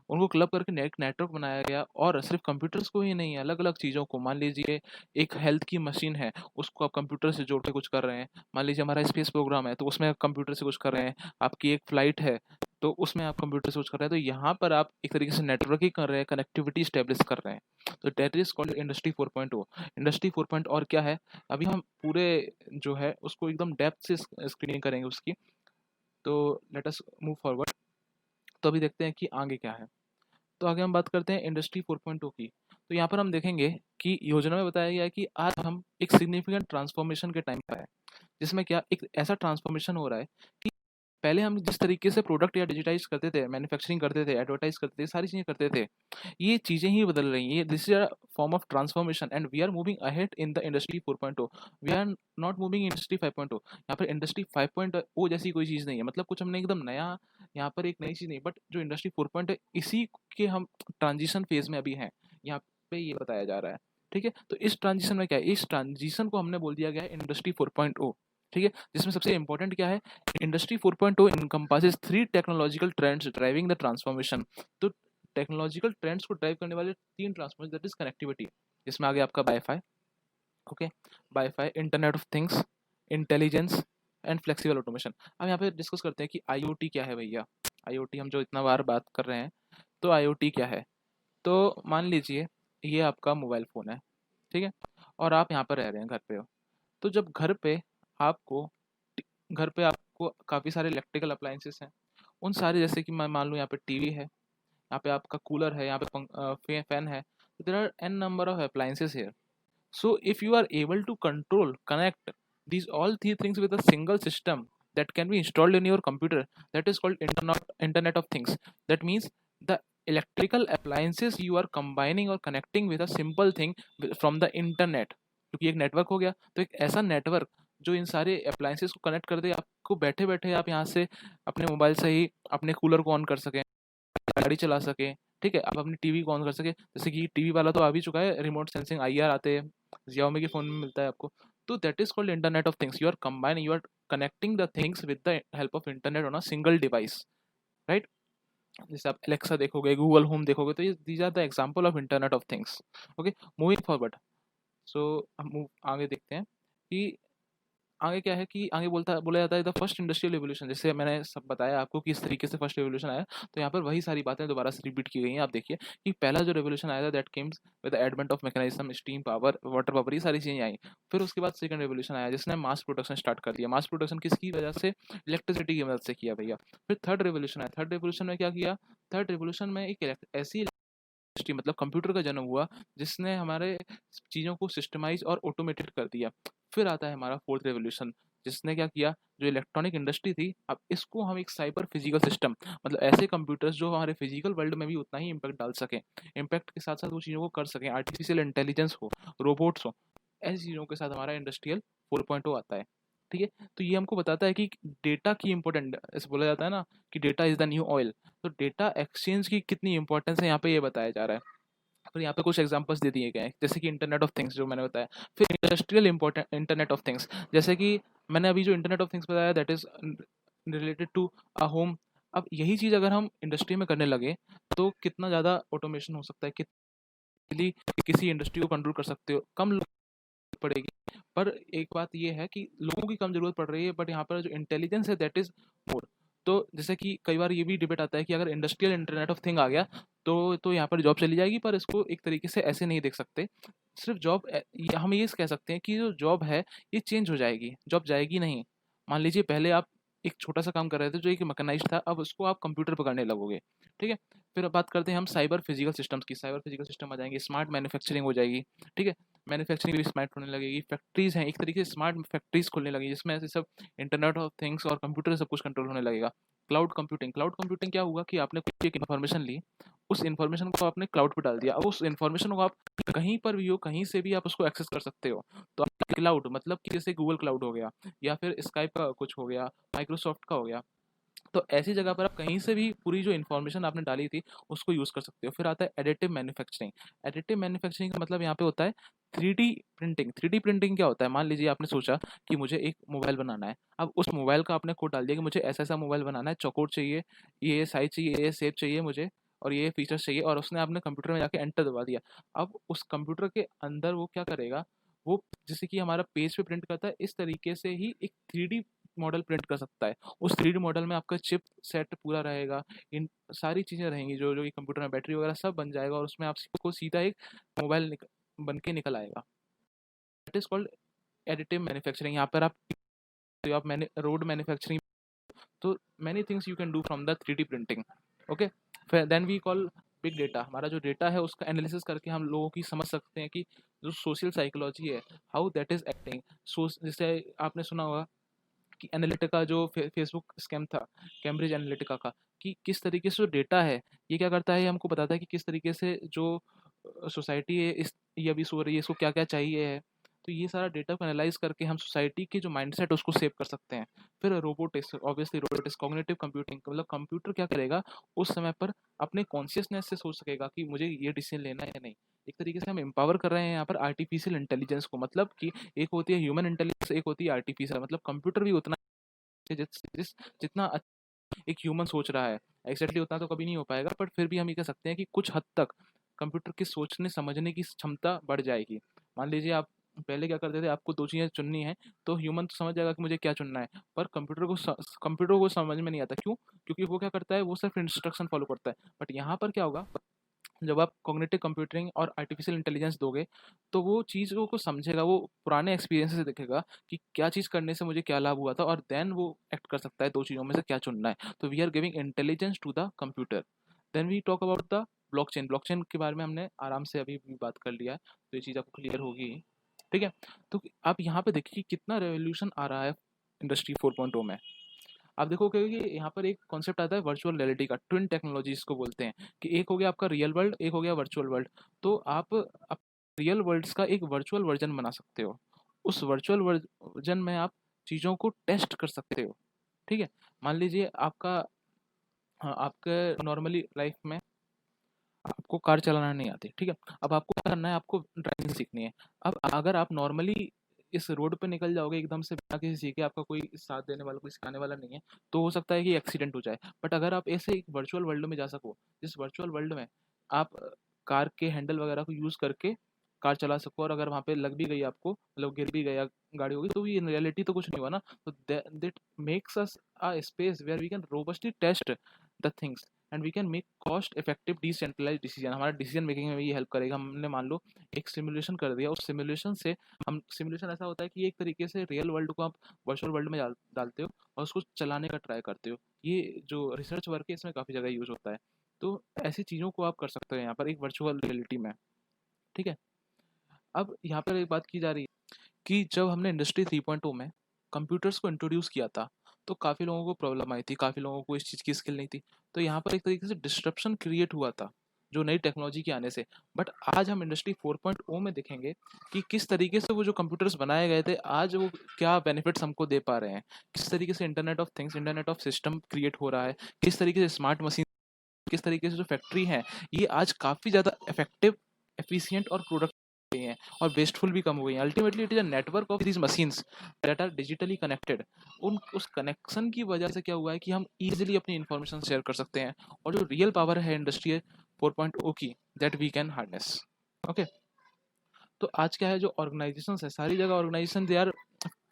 उनको क्लब करके नेटवर्क बनाया गया, और सिर्फ कंप्यूटर्स को ही नहीं, अलग अलग चीज़ों को, मान लीजिए एक हेल्थ की मशीन है, उसको आप कंप्यूटर से जोड़ के कुछ कर रहे हैं। मान लीजिए हमारा स्पेस प्रोग्राम है, तो उसमें आप कंप्यूटर से कुछ कर रहे हैं। आपकी एक फ्लाइट है, तो उसमें आप कंप्यूटर से कुछ कर रहे हैं। तो यहाँ पर आप एक तरीके से नेटवर्किंग कर रहे हैं, कनेक्टिविटी स्टेब्लिश कर रहे हैं। तो that is called industry 4.0। Industry 4.0 और क्या है, अभी हम पूरे जो है उसको एकदम डेप्थ से स्क्रीनिंग करेंगे उसकी। तो लेट अस मूव फॉरवर्ड। तो अभी देखते हैं कि आगे क्या है। तो आगे हम बात करते हैं इंडस्ट्री 4.0 की। तो यहाँ पर हम देखेंगे कि योजना में बताया गया है कि आज हम एक सिग्निफिकेंट ट्रांसफॉर्मेशन के टाइम पर है, जिसमें क्या एक ऐसा ट्रांसफॉर्मेशन हो रहा है कि पहले हम जिस तरीके से प्रोडक्ट या डिजिटाइज करते थे, मैन्युफैक्चरिंग करते थे, एडवर्टाइज करते थे, सारी चीज़ें करते थे, ये चीज़ें ही बदल रही हैं। This is a form of transformation and we are moving ahead in the industry 4.0। We are not moving industry 5.0। यहाँ पर इंडस्ट्री 5.0 जैसी कोई चीज़ नहीं है, मतलब कुछ हमने एकदम नया, यहाँ पर एक नई चीज़ नहीं, बट जो इंडस्ट्री 4.0 इसी के हम ट्रांजिशन फेज में अभी हैं, यहाँ पे ये बताया जा रहा है। ठीक है, तो इस ट्रांजिशन में क्या है, इस ट्रांजिशन को हमने बोल दिया गया है इंडस्ट्री 4.0। ठीक है, जिसमें सबसे इंपॉर्टेंट क्या है, industry 4.0 encompasses 3 technological trends driving the transformation. तो टेक्नोलॉजिकल ट्रेंड्स को ड्राइव करने वाले 3 ट्रांसफॉर्मेशन, दैट इज कनेक्टिविटी, जिसमें आ गया आपका wifi. Okay, wifi, internet of things, intelligence and flexible automation. अब यहाँ पे डिस्कस करते हैं कि आईओटी क्या है भैया। आईओटी हम जो इतना बार बात कर रहे हैं, तो आईओटी क्या है। तो मान लीजिए ये आपका मोबाइल फ़ोन है, ठीक है, और आप यहाँ पर रह रहे हैं, घर पे हो। तो जब आपको घर पे आपको काफ़ी सारे इलेक्ट्रिकल अप्लायंसेस हैं, उन सारे, जैसे कि मैं मान लूँ यहाँ पे टीवी है, यहाँ पे आपका कूलर है, यहाँ पे फैन है, तो there are an number of appliances here. So if you are able to connect these all three things with a single system that can be installed in your computer, that is called Internet of Things. That means the electrical appliances you are combining or connecting with a simple thing from the internet, क्योंकि एक network हो गया, तो एक ऐसा network जो इन सारे appliances को कनेक्ट कर दे, आपको बैठे बैठे आप यहाँ से अपने मोबाइल से ही अपने कूलर को ऑन कर सकें, गाड़ी चला सकें, ठीक है, आप अपनी टीवी को ऑन कर सके। जैसे कि टीवी वाला तो आ भी चुका है, रिमोट सेंसिंग आईआर आते हैं, Xiaomi के फ़ोन में मिलता है आपको। तो that is called internet of things. You are connecting the things with the help of internet on a single device, right? जैसे आप एलेक्सा देखोगे, गूगल होम देखोगे, तो ये these are the example of internet of things. Okay, moving forward. So हम move आगे देखते हैं कि आगे क्या है, कि आगे बोला जाता है द फर्स्ट इंडस्ट्रियल रिवॉल्यूशन। जैसे मैंने सब बताया आपको कि इस तरीके से फर्स्ट रिवॉल्यूशन आया, तो यहाँ पर वही सारी बातें दोबारा से रिपीट की गई हैं। आप देखिए कि पहला जो रिवॉल्यूशन आया था, that Kemps with the advent of mechanism, steam power, water power, ये सारी चीज़ें आई। फिर उसके बाद सेकंड रिवॉल्यूशन आया, जिसने मास प्रोडक्शन स्टार्ट कर दिया। मास प्रोडक्शन किसकी वजह से? इलेक्ट्रिसिटी की मदद से किया भैया। फिर थर्ड रिवॉल्यूशन आया। थर्ड रिवॉल्यूशन में क्या किया? थर्ड रिवॉल्यूशन में एक ऐसी इंडस्ट्री, मतलब कंप्यूटर का जन्म हुआ, जिसने हमारे चीज़ों को सिस्टमाइज और ऑटोमेटेड कर दिया। फिर आता है हमारा फोर्थ रेवोल्यूशन, जिसने क्या किया, जो इलेक्ट्रॉनिक इंडस्ट्री थी, अब इसको हम एक साइबर फिजिकल सिस्टम, मतलब ऐसे कंप्यूटर्स जो हमारे फिजिकल वर्ल्ड में भी उतना ही इम्पैक्ट डाल सकें, इम्पैक्ट के साथ साथ वो चीज़ों को कर सकें, आर्टिफिशियल इंटेलिजेंस हो, रोबोट्स हो, ऐसी चीज़ों के साथ हमारा इंडस्ट्रियल 4.0 आता है। ठीक है, तो ये हमको बताता है कि डेटा की इंपॉर्टेंट, ऐसे बोला जाता है ना कि data is the new oil, तो डेटा एक्सचेंज की कितनी इंपॉर्टेंस है यहाँ पे ये बताया जा रहा है। फिर यहाँ पे कुछ एग्जांपल्स दे दिए गए हैं, जैसे कि इंटरनेट ऑफ थिंग्स जो मैंने बताया। फिर industrial important internet of things, जैसे कि मैंने अभी जो इंटरनेट ऑफ थिंग्स बताया, that is related to a home. अब यही चीज़ अगर हम इंडस्ट्री में करने लगे, तो कितना ज़्यादा ऑटोमेशन हो सकता है, कितनी किसी इंडस्ट्री को कंट्रोल कर सकते हो, कम लोग पड़ेगी। पर एक बात ये है कि लोगों की कम ज़रूरत पड़ रही है, बट यहाँ पर जो इंटेलिजेंस है, दैट इज़ मोर। तो जैसे कि कई बार ये भी डिबेट आता है कि अगर इंडस्ट्रियल इंटरनेट ऑफ थिंग आ गया, तो यहाँ पर जॉब चली जाएगी, पर इसको एक तरीके से ऐसे नहीं देख सकते। सिर्फ जॉब, हम ये कह सकते हैं कि जो जॉब है, ये चेंज हो जाएगी, जॉब जाएगी नहीं। मान लीजिए पहले आप एक छोटा सा काम कर रहे थे जो एक मैकेनाइज्ड था, अब उसको आप कंप्यूटर पर करने लगोगे। ठीक है, फिर अब बात करते हैं हम साइबर फिजिकल सिस्टम्स की। साइबर फिजिकल सिस्टम आ जाएंगे, स्मार्ट मैन्युफैक्चरिंग हो जाएगी। ठीक है, मैन्युफैक्चरिंग भी स्मार्ट होने लगेगी, फैक्ट्रीज हैं, एक तरीके से स्मार्ट फैक्ट्रीज खुलने लगेगी, जिसमें ऐसे सब इंटरनेट ऑफ थिंग्स और कंप्यूटर सब कुछ कंट्रोल होने लगेगा। क्लाउड कंप्यूटिंग क्या हुआ कि आपने कुछ एक इन्फॉर्मेशन ली, उस इन्फॉर्मेशन को आपने क्लाउड पे डाल दिया, अब उस इन्फॉर्मेशन को आप कहीं पर भी हो, कहीं से भी आप उसको एक्सेस कर सकते हो। तो आप क्लाउड, मतलब कि जैसे गूगल क्लाउड हो गया, या फिर स्काइप का कुछ हो गया, माइक्रोसॉफ्ट का हो गया, तो ऐसी जगह पर आप कहीं से भी पूरी जो इन्फॉर्मेशन आपने डाली थी, उसको यूज़ कर सकते हो। फिर आता है एडिटिव मैन्युफैक्चरिंग। एडिटिव मैन्युफैक्चरिंग का मतलब यहाँ पे होता है 3D प्रिंटिंग। 3D प्रिंटिंग क्या होता है? मान लीजिए आपने सोचा कि मुझे एक मोबाइल बनाना है, अब उस मोबाइल का आपने कोड डाल दिया कि मुझे ऐसा ऐसा मोबाइल बनाना है, चौकोर चाहिए, ये साइज चाहिए, ये शेप चाहिए मुझे, और ये फीचर्स चाहिए, और उसने आपने कंप्यूटर में जाके एंटर दबा दिया। अब उस कंप्यूटर के अंदर वो क्या करेगा, वो जैसे कि हमारा पेज पे प्रिंट करता है, इस तरीके से ही एक 3D मॉडल प्रिंट कर सकता है। उस 3D मॉडल में आपका चिप सेट पूरा रहेगा, इन सारी चीज़ें रहेंगी, जो जो ये कंप्यूटर में बैटरी वगैरह सब बन जाएगा, और उसमें आपको सीधा एक मोबाइल बन के निकल आएगा। That is called additive manufacturing. यहाँ पर आप, तो आप मैंने रोड मैन्युफैक्चरिंग, तो many things you can do from the 3D printing. Okay, फिर then we call big data. हमारा जो डेटा है उसका एनालिसिस करके हम लोगों की समझ सकते हैं कि जो सोशल साइकोलॉजी है, हाउ दैट इज एक्टिंग। सो जैसे आपने सुना होगा कि एनालिटिका जो फेसबुक स्कैम था, कैम्ब्रिज एनालिटिका का, कि किस तरीके से जो डेटा है ये क्या करता है, ये हमको बताता है कि किस तरीके से जो सोसाइटी है इस ये अभी सो रही है, इसको क्या क्या चाहिए है। तो ये सारा डेटा को एनालाइज करके हम सोसाइटी की जो माइंडसेट उसको सेव कर सकते हैं। फिर robotics, obviously robotics, cognitive computing, मतलब कंप्यूटर क्या करेगा उस समय पर अपने कॉन्शियसनेस से सोच सकेगा कि मुझे ये डिसीजन लेना है या नहीं। एक तरीके से हम एम्पावर कर रहे हैं यहाँ पर आर्टिफिशियल इंटेलिजेंस को, मतलब कि एक होती है ह्यूमन इंटेलिजेंस, एक होती है आर्टिफिशियल, मतलब कंप्यूटर भी उतना जितना एक ह्यूमन सोच रहा है। एग्जैक्टली उतना तो कभी नहीं हो पाएगा, बट फिर भी हम ये कह सकते हैं कि कुछ हद तक कंप्यूटर की सोचने समझने की क्षमता बढ़ जाएगी। मान लीजिए आप पहले क्या करते थे, आपको दो चीज़ें चुननी है तो ह्यूमन तो समझ जाएगा कि मुझे क्या चुनना है, पर कंप्यूटर को समझ में नहीं आता। क्यों? क्योंकि वो क्या करता है, वो सिर्फ इंस्ट्रक्शन फॉलो करता है। बट यहाँ पर क्या होगा, जब आप कॉग्निटिव कंप्यूटिंग और आर्टिफिशियल इंटेलिजेंस दोगे तो वो चीज़ों को समझेगा, वो पुराने एक्सपीरियंस से देखेगा कि क्या चीज़ करने से मुझे क्या लाभ हुआ था, और देन वो एक्ट कर सकता है दो चीज़ों में से क्या चुनना है। तो we are giving intelligence to the computer. Then we talk about the blockchain. Blockchain के बारे में हमने आराम से अभी भी बात कर लिया है, तो ये चीज़ आपको क्लियर होगी। ठीक है, तो आप यहाँ पे देखिए कितना रेवोल्यूशन आ रहा है इंडस्ट्री 4.0 में। आप देखोगे कि यहाँ पर एक कॉन्सेप्ट आता है वर्चुअल रियलिटी का, ट्विन टेक्नोलॉजी इसको बोलते हैं, कि एक हो गया आपका रियल वर्ल्ड, एक हो गया वर्चुअल वर्ल्ड। तो आप रियल वर्ल्ड्स का एक वर्चुअल वर्जन बना सकते हो। उस वर्चुअल वर्जन में आप चीज़ों को टेस्ट कर सकते हो। ठीक है, मान लीजिए आपका, हाँ, आपके नॉर्मली लाइफ में आपको कार चलाना नहीं आती, ठीक है। अब आपको क्या करना है, आपको ड्राइविंग सीखनी है। अब अगर आप नॉर्मली इस रोड पे निकल जाओगे एकदम से बिना किसी सीखे, आपका कोई साथ देने वाला, कोई सिखाने वाला नहीं है, तो हो सकता है कि एक्सीडेंट हो जाए। बट अगर आप ऐसे एक वर्चुअल वर्ल्ड में जा सको, जिस वर्चुअल वर्ल्ड में आप कार के हैंडल वगैरह को यूज़ करके कार चला सको, और अगर वहाँ पे लग भी गई आपको, मतलब गिर भी गया गाड़ी होगी, तो ये इन रियलिटी तो कुछ नहीं हुआ ना। तो that makes us a space where we can robustly test the things and we can make cost effective decentralize decision. हमारा डिसीजन मेकिंग में भी हेल्प करेगा। हमने मान लो एक सिमुलेशन कर दिया, उस सिमुलेशन से हम, सिमुलेशन ऐसा होता है कि एक तरीके से रियल वर्ल्ड को आप वर्चुअल वर्ल्ड में डालते हो और उसको चलाने का ट्राई करते हो। ये जो रिसर्च वर्क है इसमें काफ़ी जगह यूज होता है। तो ऐसी चीज़ों को आप कर सकते हो यहाँ पर एक वर्चुअल रियलिटी में। ठीक है, अब यहाँ पर एक बात की जा रही है कि जब हमने इंडस्ट्री 3.0 में कंप्यूटर्स को इंट्रोड्यूस किया था, तो काफ़ी लोगों को प्रॉब्लम आई थी, काफ़ी लोगों को इस चीज़ की स्किल नहीं थी। तो यहाँ पर एक तरीके से डिस्ट्रप्शन क्रिएट हुआ था जो नई टेक्नोलॉजी के आने से। बट आज हम इंडस्ट्री 4.0 में देखेंगे कि किस तरीके से वो जो कंप्यूटर्स बनाए गए थे, आज वो क्या बेनिफिट्स हमको दे पा रहे हैं। किस तरीके से internet of things, internet of system create हो रहा है, किस तरीके से स्मार्ट मशीन, किस तरीके से जो फैक्ट्री है ये आज काफ़ी ज़्यादा इफेक्टिव, एफिशिएंट और प्रोडक्ट हैं, और वेस्टफुल भी कम हो गई हैं। Ultimately it is a network of these machines that are digitally connected. उस कनेक्शन की वजह से क्या हुआ है कि हम इजीली अपनी इंफॉर्मेशन शेयर कर सकते हैं, और जो रियल पावर है इंडस्ट्री 4.0 की, that we can harness. Okay, तो आज क्या है, जो ऑर्गेनाइजेशंस है, सारी जगह organisation they are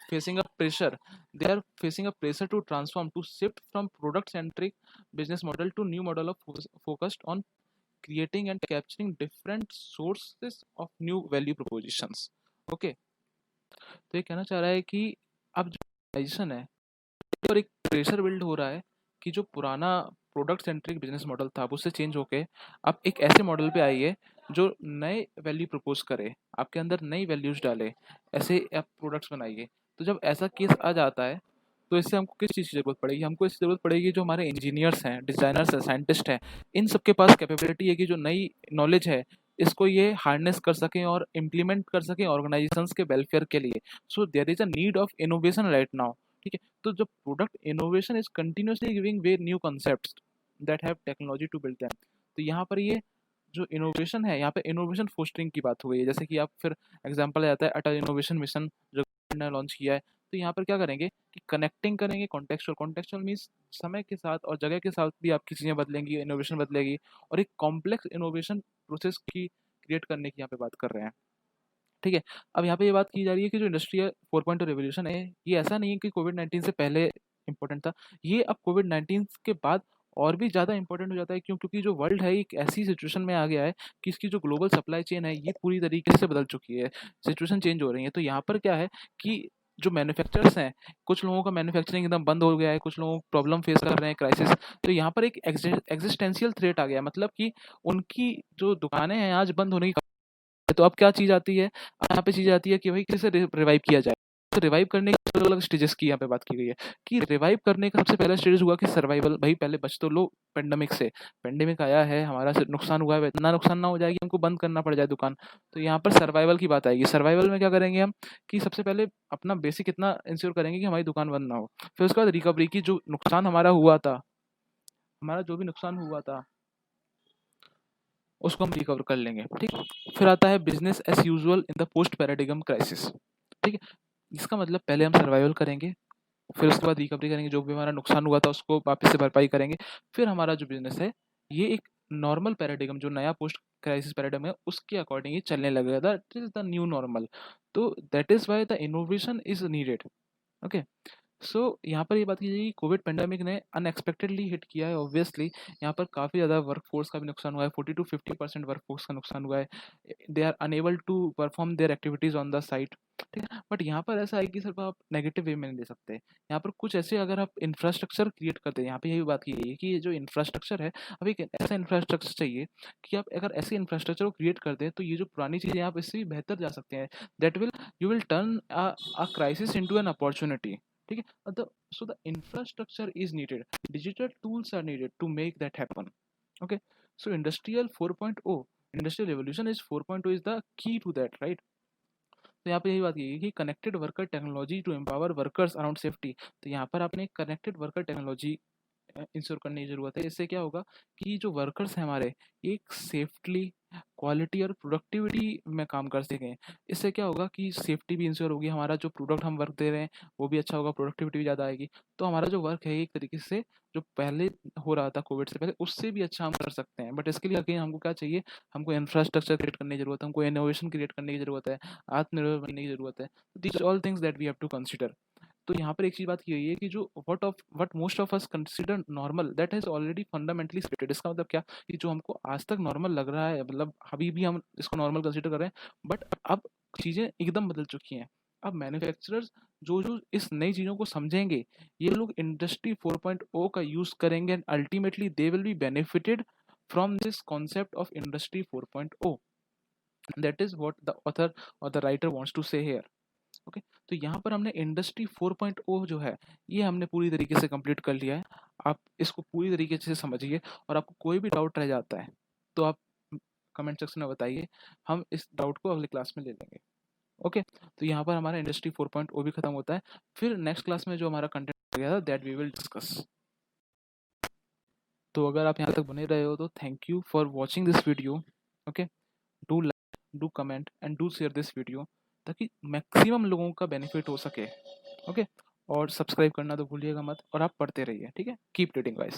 facing a pressure, they are facing a pressure to transform, to shift from product centric business model to new model of focused on creating and capturing different sources of new value propositions. Okay, तो ये कहना चाह रहा है कि अब जो organisation है और एक प्रेशर बिल्ड हो रहा है कि जो पुराना प्रोडक्ट सेंट्रिक बिजनेस मॉडल था अब उससे चेंज होके आप एक ऐसे मॉडल पे आइए जो नए वैल्यू प्रपोज करे, आपके अंदर नई वैल्यूज डाले, ऐसे आप प्रोडक्ट्स बनाइए। तो जब ऐसा केस आ जाता है तो इससे हमको किस चीज़ की ज़रूरत पड़ेगी, हमको इसकी ज़रूरत पड़ेगी जो हमारे इंजीनियर्स हैं, डिज़ाइनर्स हैं, साइंटिस्ट हैं, इन सब के पास कैपेबिलिटी है कि जो नई नॉलेज है इसको ये हार्नेस कर सकें और इम्प्लीमेंट कर सकें ऑर्गेनाइजेशंस के वेलफेयर के लिए। So there is a need of innovation right now. ठीक है, तो जो product innovation is continuously giving way new concepts that have technology to build them. तो यहाँ पर ये जो इनोवेशन है, यहाँ पे इनोवेशन फोस्टरिंग की बात हो गई है। जैसे कि आप फिर एग्जांपल आ जाता है अटल इनोवेशन मिशन जो गवर्नमेंट ने लॉन्च किया है। तो यहाँ पर क्या करेंगे कि कनेक्टिंग करेंगे कॉन्टेक्चुअल, कॉन्टेक्चुअल मीन्स समय के साथ और जगह के साथ भी आपकी चीज़ें बदलेंगी, इनोवेशन बदलेगी, और एक कॉम्प्लेक्स इनोवेशन प्रोसेस की क्रिएट करने की यहाँ पे बात कर रहे हैं। ठीक है, अब यहाँ पे ये बात की जा रही है कि जो इंडस्ट्रियल 4.0 रेवोल्यूशन है, ये ऐसा नहीं है कि कोविड-19 से पहले इम्पोर्टेंट था, ये अब कोविड-19 के बाद और भी ज़्यादा इम्पोर्टेंट हो जाता है। क्यों? क्योंकि जो वर्ल्ड है एक ऐसी सिचुएशन में आ गया है कि इसकी जो ग्लोबल सप्लाई चेन है ये पूरी तरीके से बदल चुकी है, सिचुएशन चेंज हो रही है। तो यहाँ पर क्या है कि जो मैन्युफैक्चरर्स हैं, कुछ लोगों का मैन्युफैक्चरिंग एकदम बंद हो गया है, कुछ लोग प्रॉब्लम फेस कर रहे हैं, क्राइसिस। तो यहाँ पर एक एग्जिस्टेंशियल थ्रेट आ गया है, मतलब कि उनकी जो दुकानें हैं आज बंद होने की। तो अब क्या चीज़ आती है, अब यहाँ पे चीज़ आती है कि भाई कैसे रिवाइव किया जाए। तो रिवाइव करने की अलग अलग स्टेजेस की यहाँ पे बात की गई है कि रिवाइव करने का सबसे पहला स्टेज हुआ कि सर्वाइवल, भाई पहले बच तो लो पेंडेमिक से। पेंडेमिक आया है, हमारा नुकसान हुआ है, इतना नुकसान ना हो जाए कि हमको बंद करना पड़ जाए दुकान। तो यहाँ पर सर्वाइवल की बात आएगी। सर्वाइवल में क्या करेंगे हम कि सबसे पहले अपना बेसिक इतना इंश्योर करेंगे कि हमारी दुकान बंद ना हो। फिर उसके बाद रिकवरी की, जो नुकसान हमारा हुआ था, हमारा जो भी नुकसान हुआ था उसको हम रिकवर कर लेंगे, ठीक है। फिर आता है business as usual in the post paradigm crisis, ठीक है। इसका मतलब पहले हम सर्वाइवल करेंगे, फिर उसके बाद रिकवरी करेंगे, जो भी हमारा नुकसान हुआ था उसको वापस से भरपाई करेंगे। फिर हमारा जो बिजनेस है ये एक नॉर्मल पैराडिगम, जो नया पोस्ट क्राइसिस पैराडिगम है उसके अकॉर्डिंग ही चलने लगेगा। That is the new normal. तो that is why the innovation is needed. Okay, so यहाँ पर ये बात की जाएगी, कोविड पेंडेमिक ने अनएक्सपेक्टेडली हिट किया है ऑब्वियसली। यहाँ पर काफ़ी ज़्यादा वर्कफोर्स का भी नुकसान हुआ है, 40 to 50% वर्कफोर्स का नुकसान हुआ है। They are unable to perform their activities on the site, ठीक है। बट यहाँ पर ऐसा है कि सिर्फ आप नेगेटिव वे में नहीं ले सकते। यहाँ पर कुछ ऐसे अगर आप इंफ्रास्ट्रक्चर क्रिएट करते हैं, यहाँ पे यही बात की गई है कि ये जो इंफ्रास्ट्रक्चर है, अब एक ऐसा इंफ्रास्ट्रक्चर चाहिए कि आप अगर ऐसे इंफ्रास्ट्रक्चर को क्रिएट करते हैं तो ये जो पुरानी चीज़ें आप इससे भी बेहतर जा सकते हैं। That will, you will turn a crisis into an opportunity, ठीक है। So the infrastructure is needed, digital tools are needed to make that happen. Okay, so industrial 4.0, industrial revolution is 4.0 is the key to that, right? तो यहाँ पे यही बात की कि connected worker technology to empower workers around safety. तो यहाँ पर आपने कनेक्टेड वर्कर टेक्नोलॉजी इंश्योर करने की ज़रूरत है। इससे क्या होगा कि जो वर्कर्स हैं हमारे, एक सेफ्टली, क्वालिटी और प्रोडक्टिविटी में काम कर सकें। इससे क्या होगा कि सेफ्टी भी इंश्योर होगी, हमारा जो प्रोडक्ट हम वर्क दे रहे हैं वो भी अच्छा होगा, प्रोडक्टिविटी भी ज़्यादा आएगी। तो हमारा जो वर्क है एक तरीके से जो पहले हो रहा था कोविड से पहले, उससे भी अच्छा हम कर सकते हैं। बट इसके लिए अगेन हमको क्या चाहिए, हमको इंफ्रास्ट्रक्चर क्रिएट करने की ज़रूरत है, हमको इनोवेशन क्रिएट करने की ज़रूरत है, आत्मनिर्भर बनने की ज़रूरत है। These all things that we have to consider. तो यहाँ पर एक चीज बात की गई है कि जो what most of us consider normal, that has already fundamentally splitted. इसका मतलब क्या कि जो हमको आज तक नॉर्मल लग रहा है, मतलब अभी भी हम इसको नॉर्मल कंसिडर कर रहे हैं, बट अब चीजें एकदम बदल चुकी हैं। अब मैन्युफैक्चरर्स जो जो इस नई चीज़ों को समझेंगे, ये लोग इंडस्ट्री 4.0 का यूज करेंगे and ultimately they will be benefited from this concept of industry 4.0। That is what the author और द राइटर वांट्स टू से हियर। ओके, तो यहाँ पर हमने इंडस्ट्री 4.0 जो है ये हमने पूरी तरीके से कंप्लीट कर लिया है। आप इसको पूरी तरीके से समझिए, और आपको कोई भी डाउट रह जाता है तो आप कमेंट सेक्शन में बताइए, हम इस डाउट को अगले क्लास में ले लेंगे। ओके, तो यहाँ पर हमारा इंडस्ट्री 4.0 भी खत्म होता है। फिर नेक्स्ट क्लास में जो हमारा कंटेंट गया था दैट वी विल डिस्कस। तो अगर आप यहाँ तक बने रहे हो तो thank you for watching this video. Okay, do like, do comment and do share this video, ताकि मैक्सिमम लोगों का बेनिफिट हो सके। ओके, और सब्सक्राइब करना तो भूलिएगा मत, और आप पढ़ते रहिए, ठीक है। Keep reading guys.